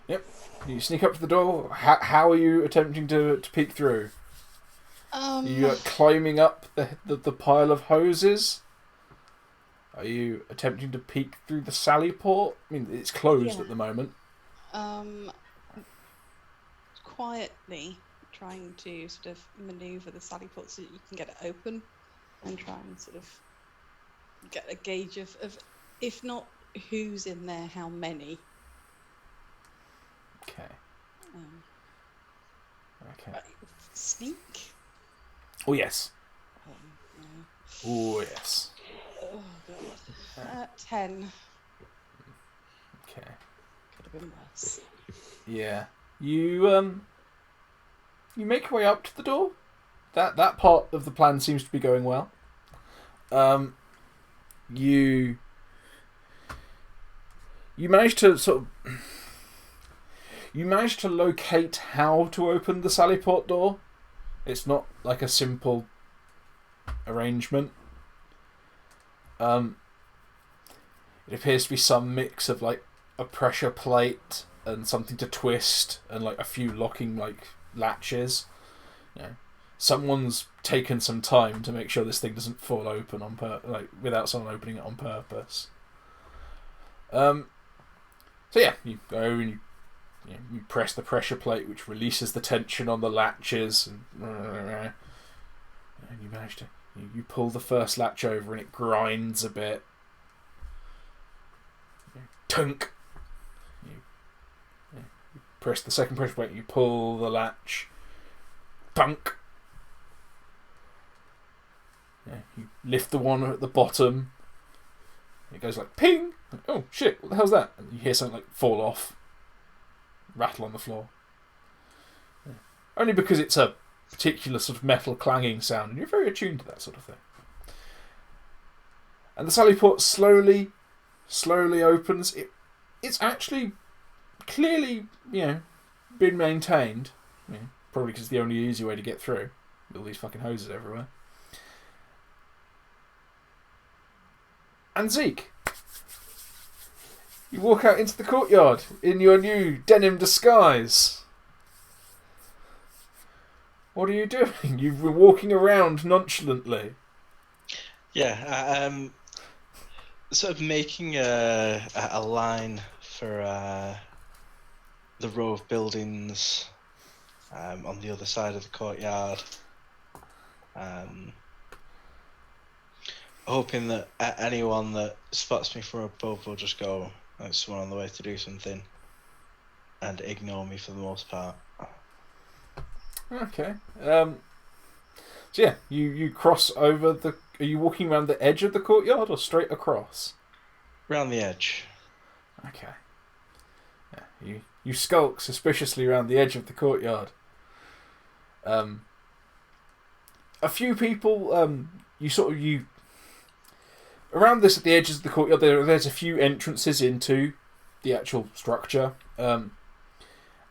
Yep. You sneak up to the door. How are you attempting to peek through? Are you climbing up the pile of hoses? Are you attempting to peek through the sally port? I mean, it's closed at the moment. Quietly trying to sort of maneuver the sally port so that you can get it open and try and sort of get a gauge of if not who's in there, how many. Okay. Okay. Sneak? Oh, yes. No. Oh, yes. Oh, God. 10. Okay. Could have been worse. Yeah. You make your way up to the door. That part of the plan seems to be going well. You manage to locate how to open the sally port door. It's not like a simple arrangement. It appears to be some mix of like a pressure plate and something to twist and like a few locking like latches. someone's taken some time to make sure this thing doesn't fall open without someone opening it on purpose. So yeah, you go and you press the pressure plate, which releases the tension on the latches, and you manage to you pull the first latch over, and it grinds a bit. Tunk. You press the second pressure plate, you pull the latch. Thunk. You lift the one at the bottom. It goes like ping. Oh shit! What the hell's that? And you hear something like fall off, rattle on the floor. Only because it's a particular sort of metal clanging sound, and you're very attuned to that sort of thing. And the sally port slowly opens. It's actually clearly, been maintained. Probably because it's the only easy way to get through. With all these fucking hoses everywhere. And Zeke, you walk out into the courtyard in your new denim disguise. What are you doing? You've been walking around nonchalantly. Yeah, sort of making a line for the row of buildings on the other side of the courtyard. Hoping that anyone that spots me from above will just go, "There's someone on the way to do something," and ignore me for the most part. Okay. So yeah, you cross over the... Are you walking around the edge of the courtyard or straight across? Round the edge. Okay. Yeah, you skulk suspiciously around the edge of the courtyard. A few people, around this at the edges of the courtyard, there's a few entrances into the actual structure.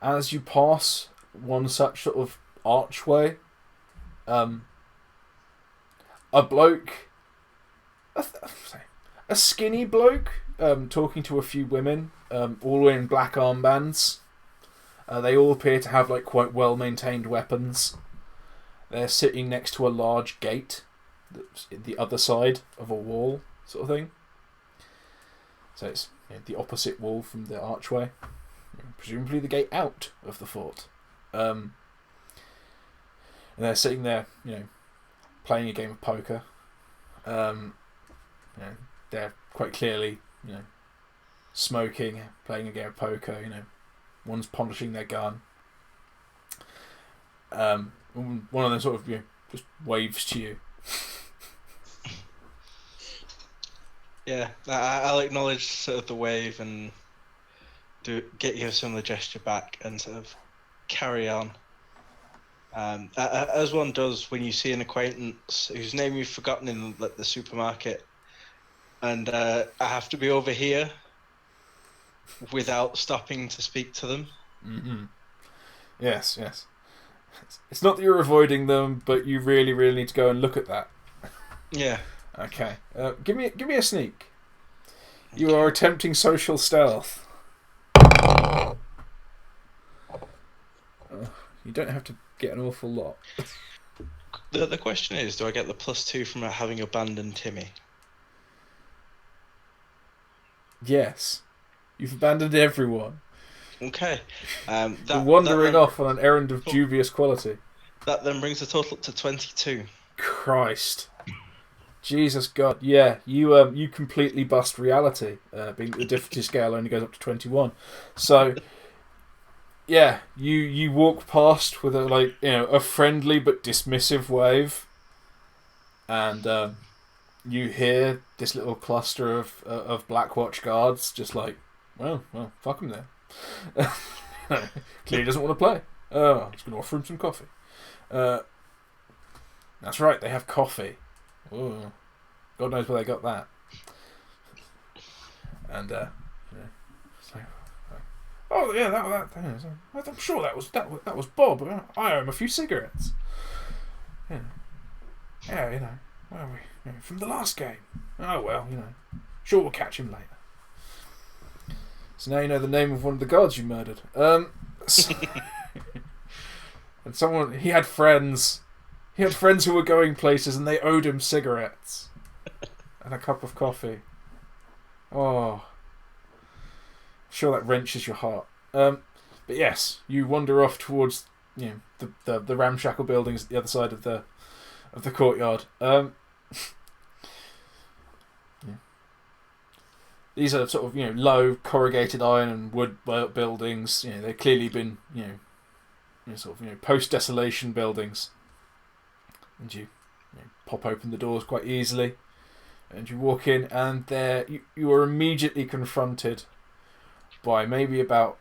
As you pass one such sort of archway, a bloke, a skinny bloke, talking to a few women, all wearing black armbands. They all appear to have quite well-maintained weapons. They're sitting next to a large gate that's at the other side of a wall, sort of thing. So it's the opposite wall from the archway. Presumably the gate out of the fort. And they're sitting there, playing a game of poker. They're quite clearly, smoking, playing a game of poker. One's polishing their gun. One of them sort of just waves to you. Yeah, I'll acknowledge sort of the wave and give some of the gesture back and sort of carry on. As one does when you see an acquaintance whose name you've forgotten in the supermarket, and I have to be over here without stopping to speak to them. Mm-hmm. Yes. It's not that you're avoiding them, but you really, really need to go and look at that. Yeah. Okay. Give me a sneak. You are attempting social stealth. You don't have to get an awful lot. The question is, do I get the +2 from having abandoned Timi? Yes. You've abandoned everyone. Okay. You're wandering off on an errand of dubious quality. That then brings the total up to 22. Christ. Jesus God. Yeah, you completely bust reality. Being the difficulty scale only goes up to 21. So yeah, you walk past with a friendly but dismissive wave, and you hear this little cluster of Blackwatch guards just well, fuck him then. Clearly doesn't want to play. Oh, I'm just going to offer him some coffee. That's right, they have coffee. Ooh. God knows where they got that. And oh yeah, that I'm sure that was Bob. I owe him a few cigarettes. Yeah, well, from the last game. Oh well, sure we'll catch him later. So now you know the name of one of the guards you murdered. And he had friends. He had friends who were going places and they owed him cigarettes and a cup of coffee. Oh, sure that wrenches your heart. But yes, you wander off towards the ramshackle buildings at the other side of the courtyard. These are sort of low corrugated iron and wood buildings. They've clearly been post desolation buildings. And you pop open the doors quite easily, and you walk in, and there you are immediately confronted by maybe about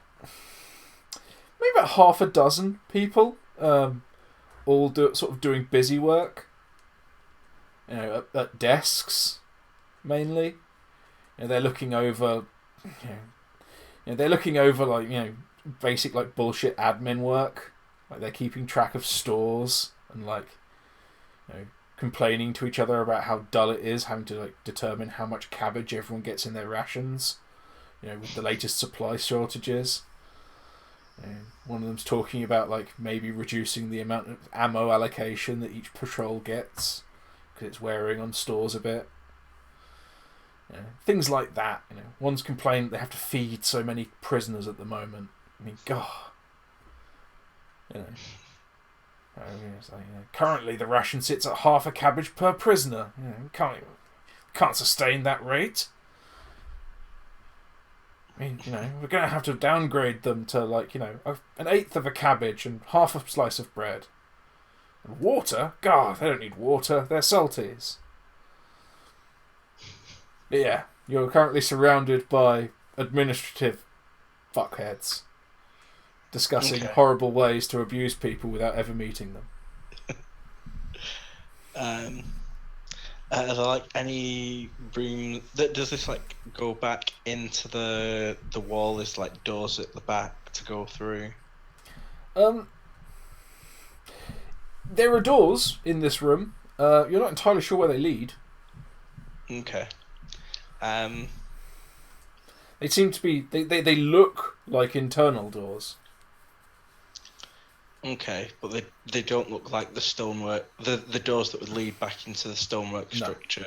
half a dozen people, all sort of doing busy work. At desks, mainly. They're looking over. They're looking over basic bullshit admin work. They're keeping track of stores and complaining to each other about how dull it is, having to determine how much cabbage everyone gets in their rations. With the latest supply shortages. One of them's talking about maybe reducing the amount of ammo allocation that each patrol gets because it's wearing on stores a bit. Things like that. One's complaining they have to feed so many prisoners at the moment. I mean, God. Currently the ration sits at half a cabbage per prisoner. Can't sustain that rate. I mean, we're going to have to downgrade them to an eighth of a cabbage and half a slice of bread. And water? God, they don't need water. They're Salties. But yeah, you're currently surrounded by administrative fuckheads discussing horrible ways to abuse people without ever meeting them. Are there any room that does this go back into the wall? Is doors at the back to go through? There are doors in this room. You're not entirely sure where they lead. Okay. They seem to be. They look like internal doors. Okay, but they don't look like the stonework. The doors that would lead back into the stonework structure.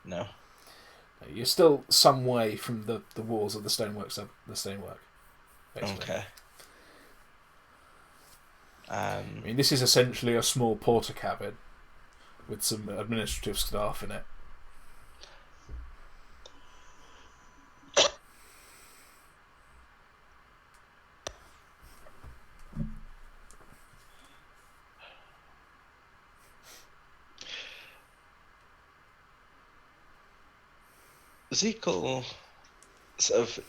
No. You're still some way from the walls of the stonework. Basically. Okay. I mean, this is essentially a small porter cabin with some administrative staff in it. Zeke will sort of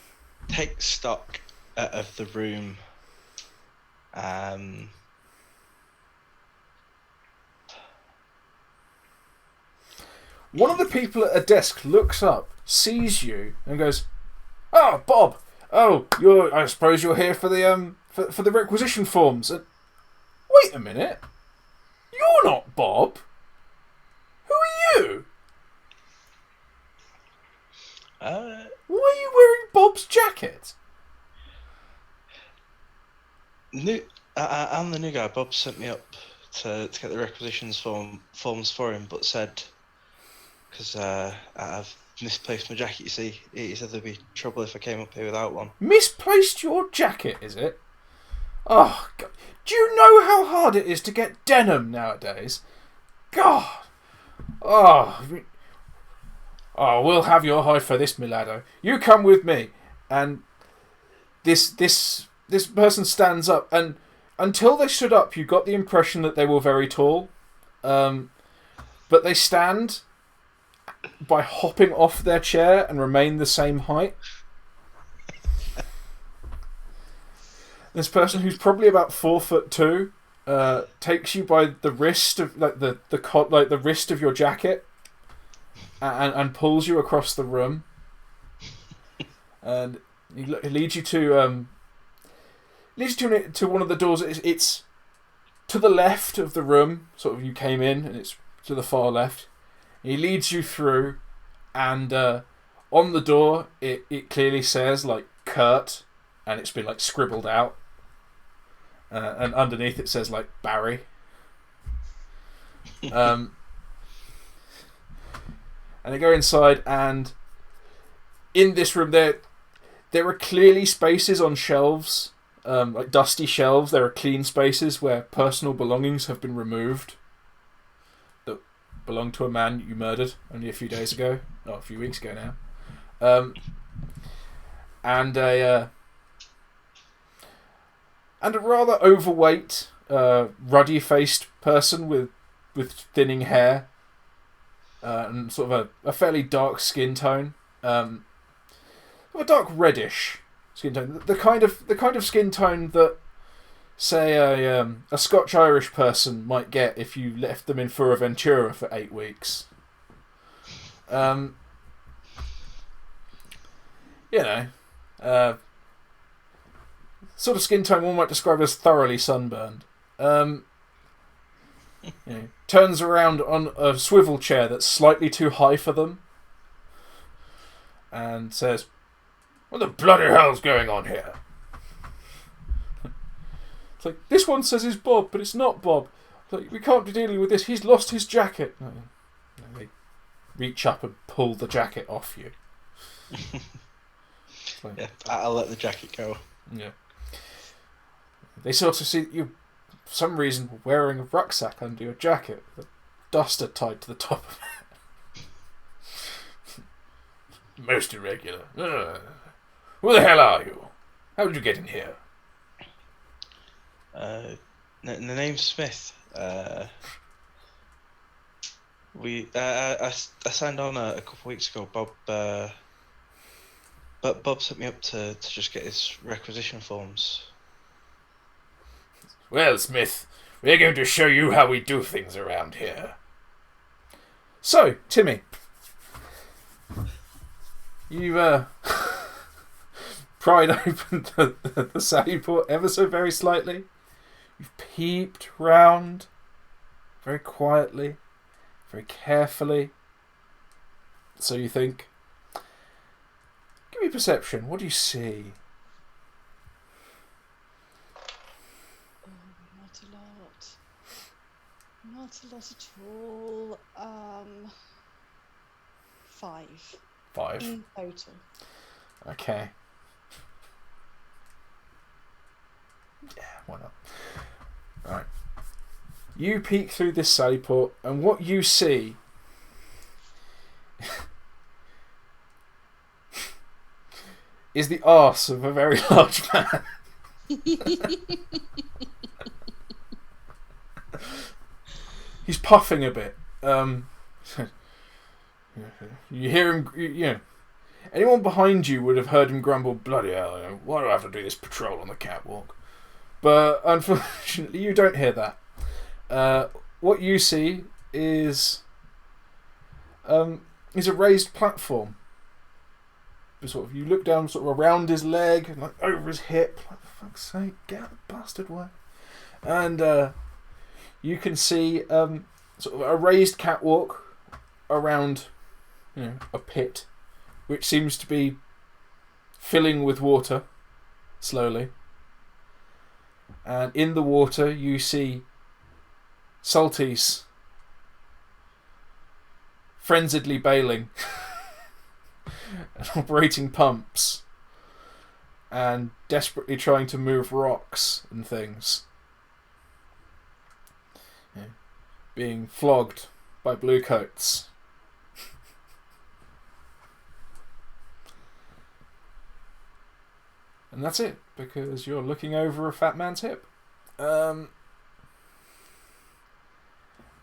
take stock of the room. One of the people at a desk looks up, sees you, and goes, "Oh, Bob! Oh, I suppose you're here for the for the requisition forms." Wait a minute, you're not Bob. Who are you? Why are you wearing Bob's jacket? I'm the new guy. Bob sent me up to get the requisitions forms for him, but said because I've misplaced my jacket. You see, he said there'd be trouble if I came up here without one. Misplaced your jacket, is it? Oh, God. Do you know how hard it is to get denim nowadays? God. Oh, we'll have your hide for this, Milado. You come with me. And this person stands up, and until they stood up, you got the impression that they were very tall. But they stand by hopping off their chair and remain the same height. This person, who's probably about 4'2", takes you by the wrist of the wrist of your jacket, and pulls you across the room, and he leads you to one of the doors. It's to the left of the room, sort of you came in, and it's to the far left. He leads you through, and on the door it clearly says Kurt, and it's been scribbled out, and underneath it says Barry. And they go inside, and in this room there are clearly spaces on shelves, like dusty shelves. There are clean spaces where personal belongings have been removed that belonged to a man you murdered only a few days ago. Oh, a few weeks ago now. And a rather overweight, ruddy-faced person with thinning hair and sort of a fairly dark skin tone, a dark reddish skin tone, the kind of skin tone that, say, a Scotch-Irish person might get if you left them in Fuerteventura for 8 weeks. Sort of skin tone one might describe as thoroughly sunburned. Turns around on a swivel chair that's slightly too high for them and says, "What the bloody hell's going on here?" It's like, "This one says he's Bob, but it's not Bob. It's like, we can't be dealing with this. He's lost his jacket." And they reach up and pull the jacket off you. Like, yeah, I'll let the jacket go. Yeah. They sort of see you, for some reason, wearing a rucksack under your jacket with a duster tied to the top of it. Most irregular. Who the hell are you? How did you get in here? The name's Smith. I signed on a couple of weeks ago. Bob sent me up to just get his requisition forms. Well, Smith, we're going to show you how we do things around here. So, Timi, you've pried open the sally port ever so very slightly. You've peeped round very quietly, very carefully. So you think. Give me perception. What do you see? Not a lot. Not a lot at all. 5. 5. In total. Okay. Yeah, why not? Right. You peek through this sally port, and what you see is the arse of a very large man. He's puffing a bit. You hear him. Anyone behind you would have heard him grumble, "Bloody hell! Why do I have to do this patrol on the catwalk?" But unfortunately, you don't hear that. What you see is a raised platform. Sort of, you look down, sort of around his leg, and like over his hip. Like, for fuck's sake, get out the bastard way! And you can see sort of a raised catwalk around, a pit, which seems to be filling with water slowly. And in the water, you see Salties frenziedly bailing and operating pumps and desperately trying to move rocks and things. Being flogged by bluecoats. And that's it, because you're looking over a fat man's hip.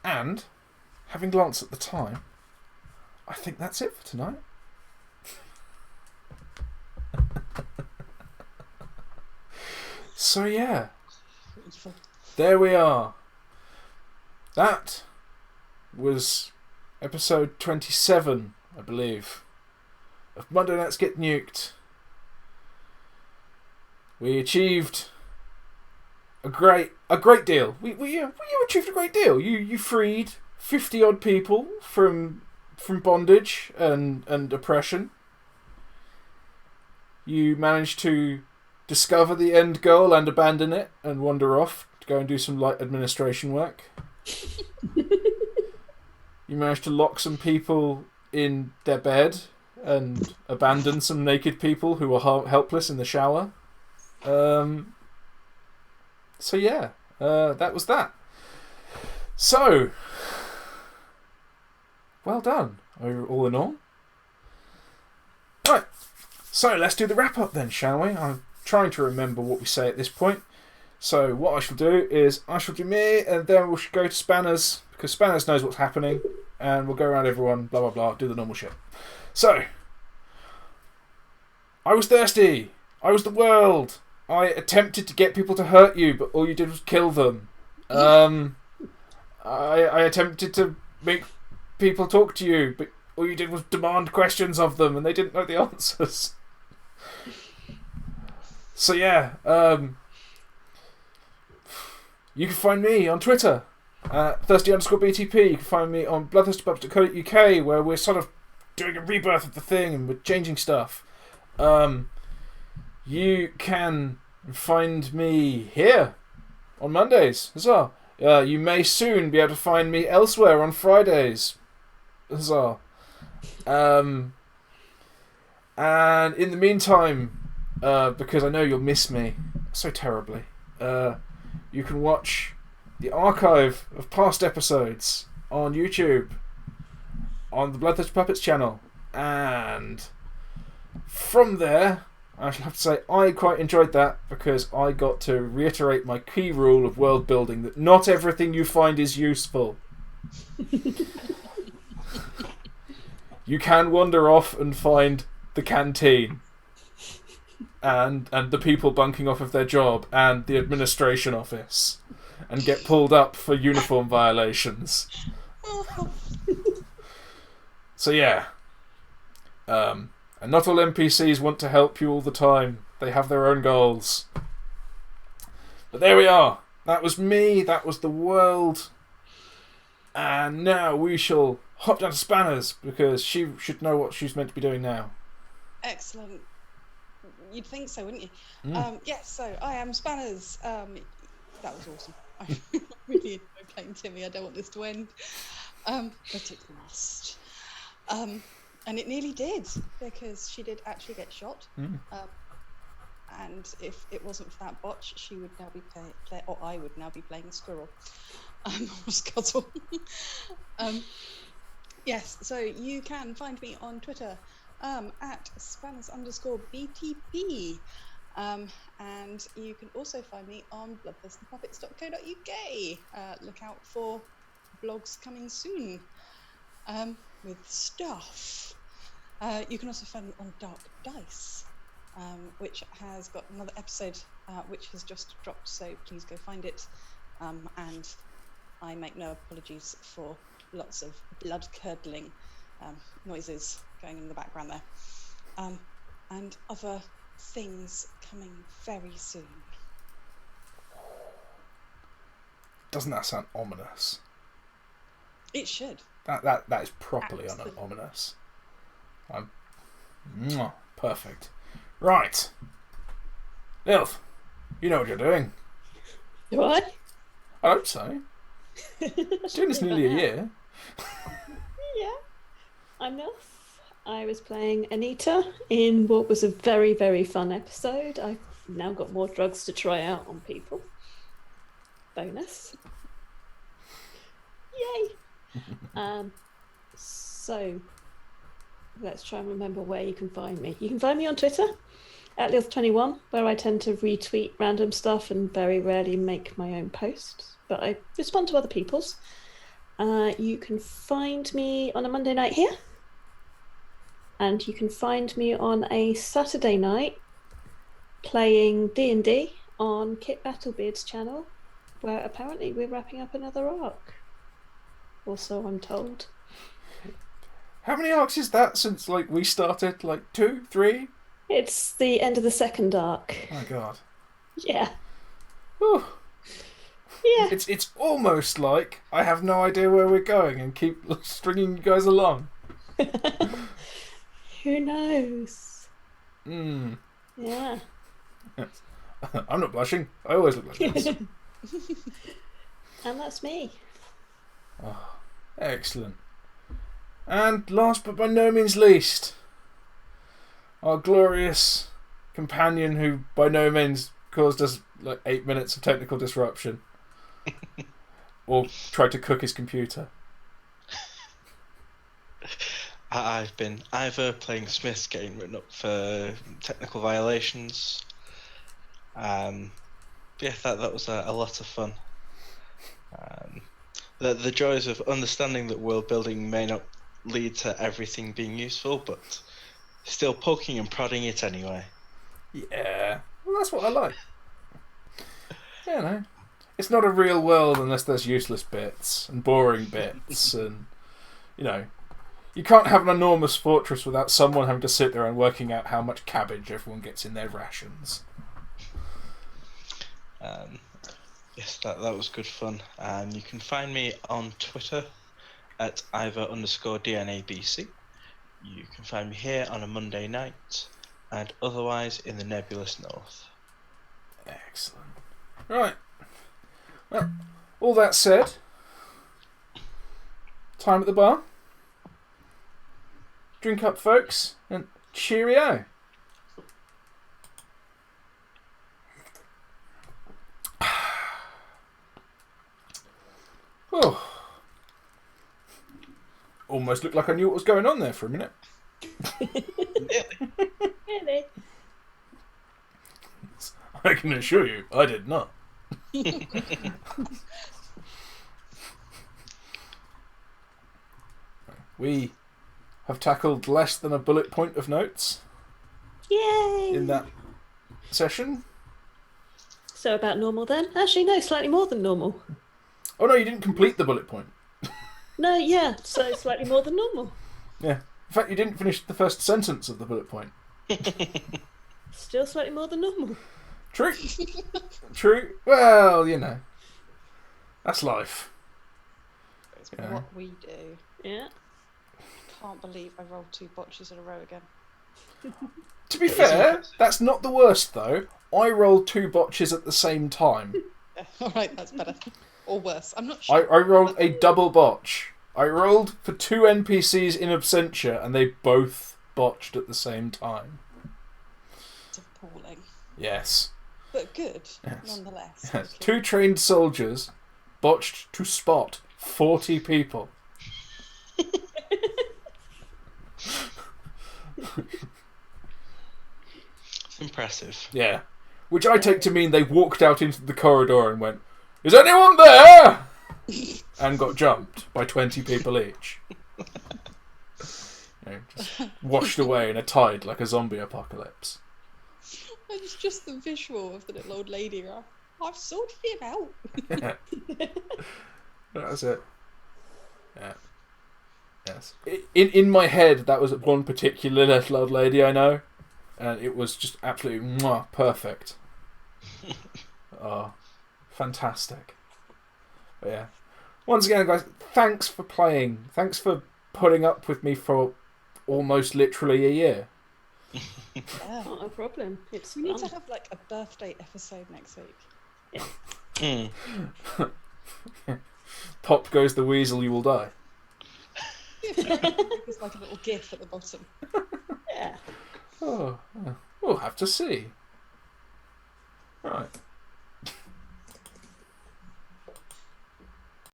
And, having glanced at the time, I think that's it for tonight. So yeah, there we are. That was episode 27, I believe, of Monday Nights Get Nuked. We achieved a great deal. You achieved a great deal. You freed 50 odd people from bondage and oppression. You managed to discover the end goal and abandon it and wander off to go and do some light administration work. You managed to lock some people in their bed and abandon some naked people who were helpless in the shower. So yeah, that was that. So, well done, all in all. Right, so let's do the wrap-up then, shall we? I'm trying to remember what we say at this point. So what I shall do is, I shall do me, and then we'll go to Spanners, because Spanners knows what's happening, and we'll go around everyone, blah blah blah, do the normal shit. So, I was thirsty. I was the world. I attempted to get people to hurt you, but all you did was kill them. I attempted to make people talk to you, but all you did was demand questions of them, and they didn't know the answers. So yeah, you can find me on Twitter at thirsty_BTP. You can find me on bloodthirstypups.co.uk, where we're sort of doing a rebirth of the thing and we're changing stuff. You can find me here on Mondays as well. You may soon be able to find me elsewhere on Fridays as well. And in the meantime, because I know you'll miss me so terribly, you can watch the archive of past episodes on YouTube on the Bloodthirsty Puppets channel. And from there, I shall have to say I quite enjoyed that, because I got to reiterate my key rule of world building, that not everything you find is useful. You can wander off and find the canteen and the people bunking off of their job and the administration office and get pulled up for uniform violations. So yeah. And not all NPCs want to help you all the time. They have their own goals. But there we are. That was me. That was the world. And now we shall hop down to Spanners, because she should know what she's meant to be doing now. Excellent. You'd think so, wouldn't you? Yes, so I am Spanners. That was awesome. I really enjoyed playing Timi. I don't want this to end. But it must. And it nearly did, because she did actually get shot. And if it wasn't for that botch, she would now be or I would now be playing a squirrel. Or Scuttle. Yes, so you can find me on Twitter at Spanners_BTP. And you can also find me on bloodthirstypuppets.co.uk. Look out for blogs coming soon with stuff. You can also find me on Dark Dice, which has got another episode which has just dropped, so please go find it. And I make no apologies for lots of blood-curdling noises going in the background there. And other things coming very soon. Doesn't that sound ominous? It should. That is properly ominous. Perfect. Right. Lilth, you know what you're doing. Do I? I hope so. Doing this nearly a year. Yeah. I'm Lilth. I was playing Anita in what was a very, very fun episode. I've now got more drugs to try out on people. Bonus. Yay! So, let's try and remember where you can find me. You can find me on Twitter at Lilth21, where I tend to retweet random stuff and very rarely make my own posts, but I respond to other people's. You can find me on a Monday night here, and you can find me on a Saturday night playing D&D on Kit Battlebeard's channel, where apparently we're wrapping up another arc. Or so I'm told. How many arcs is that since we started? 2, 3? It's the end of the second arc. Oh my god. Yeah. Whew. Yeah. It's almost like I have no idea where we're going and keep stringing you guys along. Who knows? Yeah. Yeah. I'm not blushing. I always look like this. And that's me. Oh, excellent. And last but by no means least, our glorious companion who by no means caused us like 8 minutes of technical disruption. Or tried to cook his computer. I've been Eivor playing Smith's game written up for technical violations. Yeah, that was a lot of fun. The joys of understanding that world building may not lead to everything being useful, but still poking and prodding it anyway. Yeah, well, that's what I like. You know, it's not a real world unless there's useless bits and boring bits, and you know, you can't have an enormous fortress without someone having to sit there and working out how much cabbage everyone gets in their rations. Yes, that was good fun. You can find me on Twitter at Eivor_DNABC. You can find me here on a Monday night, and otherwise in the nebulous north. Excellent. Right. Well, all that said, time at the bar. Drink up, folks, and cheerio. Oh. Almost looked like I knew what was going on there for a minute. Really? I can assure you, I did not. We have tackled less than a bullet point of notes Yay! in that session. So about normal then? Actually, no, slightly more than normal. Oh no, you didn't complete the bullet point. No, yeah, so slightly more than normal. Yeah. In fact, you didn't finish the first sentence of the bullet point. Still slightly more than normal. True. True. Well, you know. That's life. It's Yeah. what we do. Yeah. I can't believe I rolled 2 botches in a row again. To be fair, that's not the worst, though. I rolled 2 botches at the same time. Alright, that's better. Or worse. I'm not sure. I rolled a double botch. I rolled for 2 NPCs in absentia, and they both botched at the same time. It's appalling. Yes. But good, Yes. nonetheless. Yes. Okay. 2 trained soldiers botched to spot 40 people. Impressive. Yeah. Which I take to mean they walked out into the corridor and went, "Is anyone there?" and got jumped by 20 people each. You know, just washed away in a tide like a zombie apocalypse. And it's just the visual of the little old lady. I've sorted it out. That was it. Yeah. Yes. In my head, that was one particular little old lady I know, and it was just absolutely perfect. Oh, fantastic. But yeah. Once again, guys, thanks for playing. Thanks for putting up with me for almost literally a year. Yeah. Not a problem. It's We need to fun. have like a birthday episode next week. Mm. Pop goes the weasel, you will die. It's like a little gif at the bottom. Yeah. Oh, we'll have to see. Right.